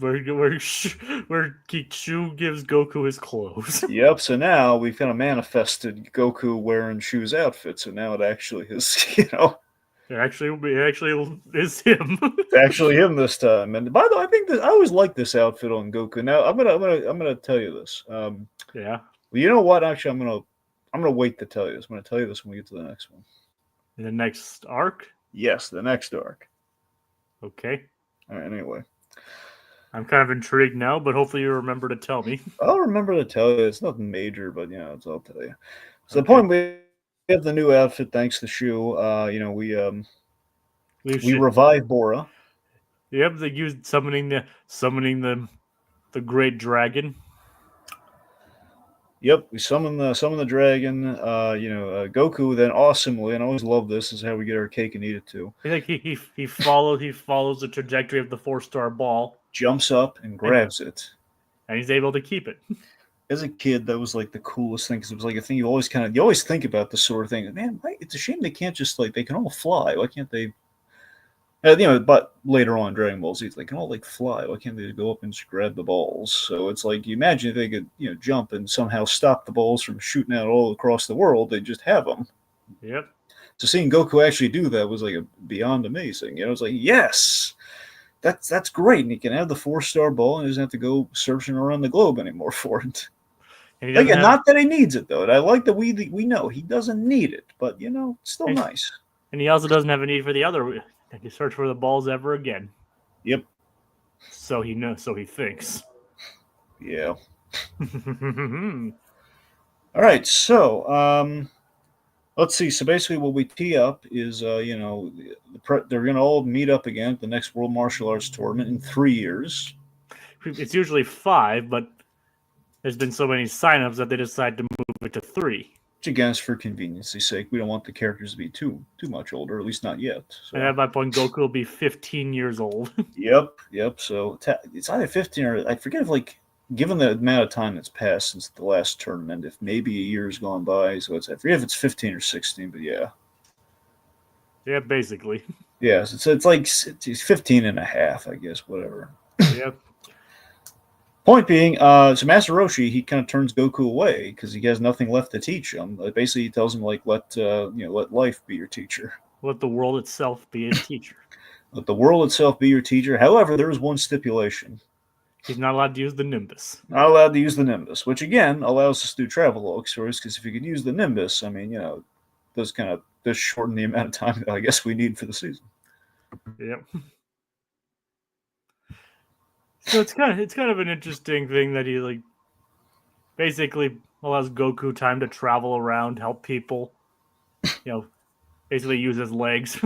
Speaker 2: where Shu gives Goku his clothes.
Speaker 1: Yep. So now we've kind of manifested Goku wearing Shu's outfit. So now it actually is, It
Speaker 2: actually is him.
Speaker 1: It's actually him this time. And by the way, I always like this outfit on Goku. Now I'm gonna tell you this.
Speaker 2: Yeah.
Speaker 1: Well, you know what? Actually, I'm gonna wait to tell you this. I'm gonna tell you this when we get to the next one.
Speaker 2: In the next arc?
Speaker 1: Yes, the next arc.
Speaker 2: Okay.
Speaker 1: All right. Anyway,
Speaker 2: I'm kind of intrigued now, but hopefully you remember to tell me.
Speaker 1: I'll remember to tell you. It's nothing major, but I'll tell you. So the point we have the new outfit thanks to Shu. We revive Bora.
Speaker 2: Yep, they used summoning the great dragon.
Speaker 1: Yep, we summon the dragon. Goku then awesomely, and I always love this, is how we get our cake and eat it too.
Speaker 2: Like he follows the trajectory of the 4-star ball,
Speaker 1: jumps up and grabs it,
Speaker 2: and he's able to keep it.
Speaker 1: As a kid, that was like the coolest thing, because it was like a thing you always think about this sort of thing. Man, it's a shame they can't just they can all fly. Why can't they? But later on, Dragon Ball Z, they can all fly. Why can't they just go up and just grab the balls? So it's like, you imagine if they could, jump and somehow stop the balls from shooting out all across the world. They just have them.
Speaker 2: Yep.
Speaker 1: So seeing Goku actually do that was beyond amazing. It was like, yes, that's great. And he can have the 4-star ball, and he doesn't have to go searching around the globe anymore for it. Again, not that he needs it though. And I like that we know he doesn't need it, but it's still nice.
Speaker 2: And he also doesn't have a need for the other. He can search for the balls ever again.
Speaker 1: Yep.
Speaker 2: So he knows. So he thinks.
Speaker 1: Yeah. All right. So let's see. So basically, what we tee up is they're going to all meet up again at the next World Martial Arts Tournament in 3 years.
Speaker 2: It's usually 5, but there's been so many signups that they decide to move it to 3.
Speaker 1: Which again is for convenience's sake. We don't want the characters to be too much older, at least not yet. So.
Speaker 2: And at that point, Goku will be 15 years old.
Speaker 1: Yep. So it's either 15 or I forget if given the amount of time that's passed since the last tournament, if maybe a year's gone by. So I forget if it's 15 or 16, but yeah.
Speaker 2: Yeah, basically.
Speaker 1: Yes, it's like it's 15 and a half, I guess, whatever.
Speaker 2: Yep.
Speaker 1: Point being, so Master Roshi, he kind of turns Goku away because he has nothing left to teach him. Basically, he tells him let life be your teacher.
Speaker 2: Let the world itself be his teacher.
Speaker 1: Let the world itself be your teacher. However, there is one stipulation.
Speaker 2: He's not allowed to use the Nimbus.
Speaker 1: Not allowed to use the Nimbus, which again allows us to do travelogue stories because if you could use the Nimbus, I mean, does shorten the amount of time that I guess we need for the season.
Speaker 2: Yep. So it's kind of an interesting thing that he basically allows Goku time to travel around, help people. Basically use his legs.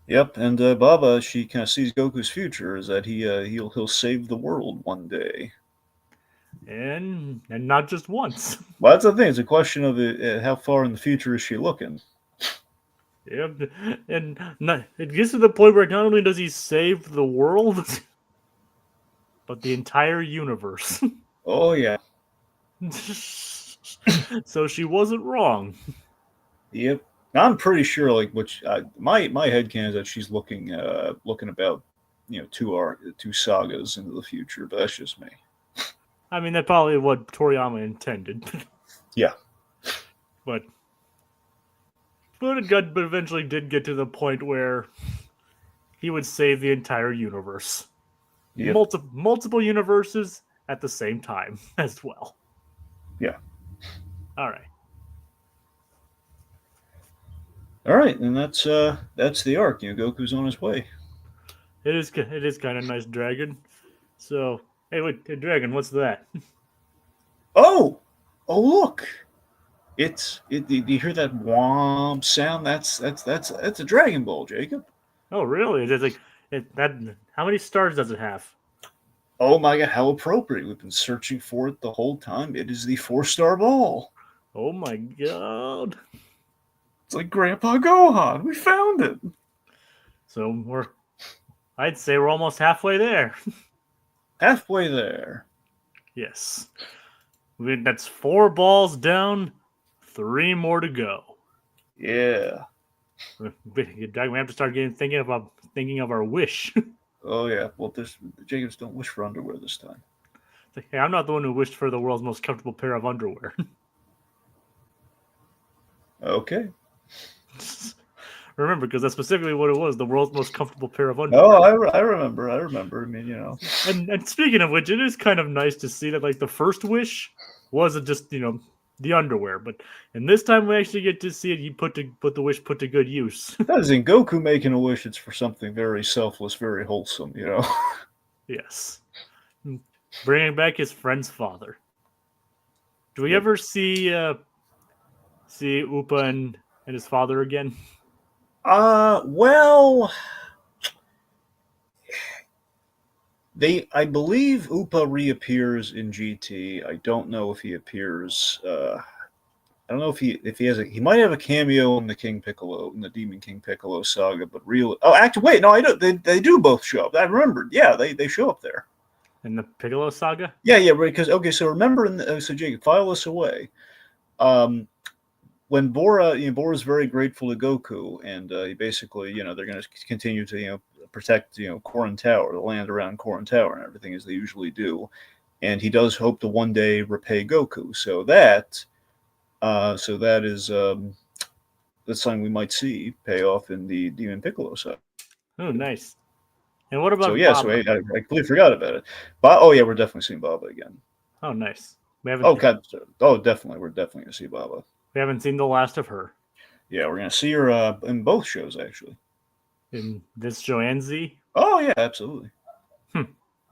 Speaker 1: Yep, and Baba, she kind of sees Goku's future is that he'll save the world one day,
Speaker 2: and not just once.
Speaker 1: Well, that's the thing. It's a question of how far in the future is she looking.
Speaker 2: Yep, and it gets to the point where not only does he save the world, but the entire universe.
Speaker 1: Oh yeah.
Speaker 2: So she wasn't wrong.
Speaker 1: Yep. I'm pretty sure, my headcanon is that she's looking about, two sagas into the future, but that's just me.
Speaker 2: I mean, that's probably what Toriyama intended.
Speaker 1: Yeah.
Speaker 2: But eventually did get to the point where he would save the entire universe.
Speaker 1: Yep.
Speaker 2: Multiple universes at the same time as well.
Speaker 1: Yeah.
Speaker 2: All right.
Speaker 1: All right, and that's the arc. Goku's on his way.
Speaker 2: It is kind of nice, Dragon. So, hey, wait, hey, Dragon, what's that?
Speaker 1: Oh look! Do you hear that womp sound? That's a Dragon Ball, Jacob.
Speaker 2: Oh, really? How many stars does it have?
Speaker 1: Oh my god, how appropriate. We've been searching for it the whole time. It is the 4-star ball.
Speaker 2: Oh my god.
Speaker 1: It's like Grandpa Gohan. We found it.
Speaker 2: So I'd say we're almost halfway there.
Speaker 1: Halfway there.
Speaker 2: Yes. That's 4 balls down, 3 more to go.
Speaker 1: Yeah.
Speaker 2: We have to start thinking of our wish.
Speaker 1: Oh yeah. Well, Jacobs don't wish for underwear this time.
Speaker 2: Hey, I'm not the one who wished for the world's most comfortable pair of underwear.
Speaker 1: Okay.
Speaker 2: Remember, because that's specifically what it was, the world's most comfortable pair of underwear.
Speaker 1: Oh, I remember. I mean,
Speaker 2: And speaking of which, it is kind of nice to see that, the first wish wasn't just, the underwear. But and this time we actually get to see it. You put the wish to good use.
Speaker 1: That is in Goku making a wish. It's for something very selfless, very wholesome.
Speaker 2: Yes, bringing back his friend's father. Do we ever see Upa and his father again?
Speaker 1: Well, I believe Upa reappears in GT. I don't know if he appears. I don't know if he has he might have a cameo in the Demon King Piccolo saga, but actually, wait, no, I don't. They do both show up. I remembered. Yeah, they show up there
Speaker 2: in the Piccolo saga.
Speaker 1: Yeah, because so remember, so Jacob, file this away. When Bora's very grateful to Goku, and he basically, they're going to continue to, protect, Korin Tower, the land around Korin Tower, and everything as they usually do, and he does hope to one day repay Goku. So that is that's something we might see pay off in the Demon Piccolo side.
Speaker 2: Oh, nice. And what about
Speaker 1: Baba? I completely forgot about it. Oh yeah, we're definitely seeing Baba again.
Speaker 2: Oh, nice. We haven't.
Speaker 1: Definitely, we're definitely gonna see Baba.
Speaker 2: We haven't seen the last of her.
Speaker 1: Yeah, we're gonna see her in both shows actually.
Speaker 2: In this show and Z.
Speaker 1: Oh yeah, absolutely.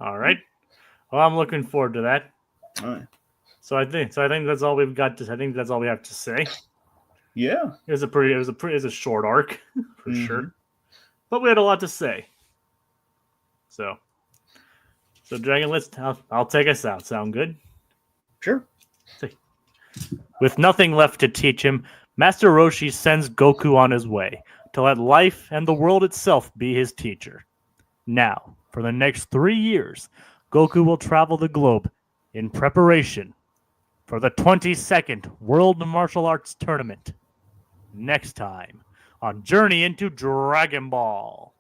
Speaker 2: All right. Well, I'm looking forward to that.
Speaker 1: All right.
Speaker 2: So I think that's all we've got to. I think that's all we have to say.
Speaker 1: Yeah.
Speaker 2: It was a short arc for sure, but we had a lot to say. So Dragon, I'll take us out. Sound good?
Speaker 1: Sure.
Speaker 2: With nothing left to teach him, Master Roshi sends Goku on his way to let life and the world itself be his teacher. Now, for the next 3 years, Goku will travel the globe in preparation for the 22nd World Martial Arts Tournament. Next time on Journey into Dragon Ball.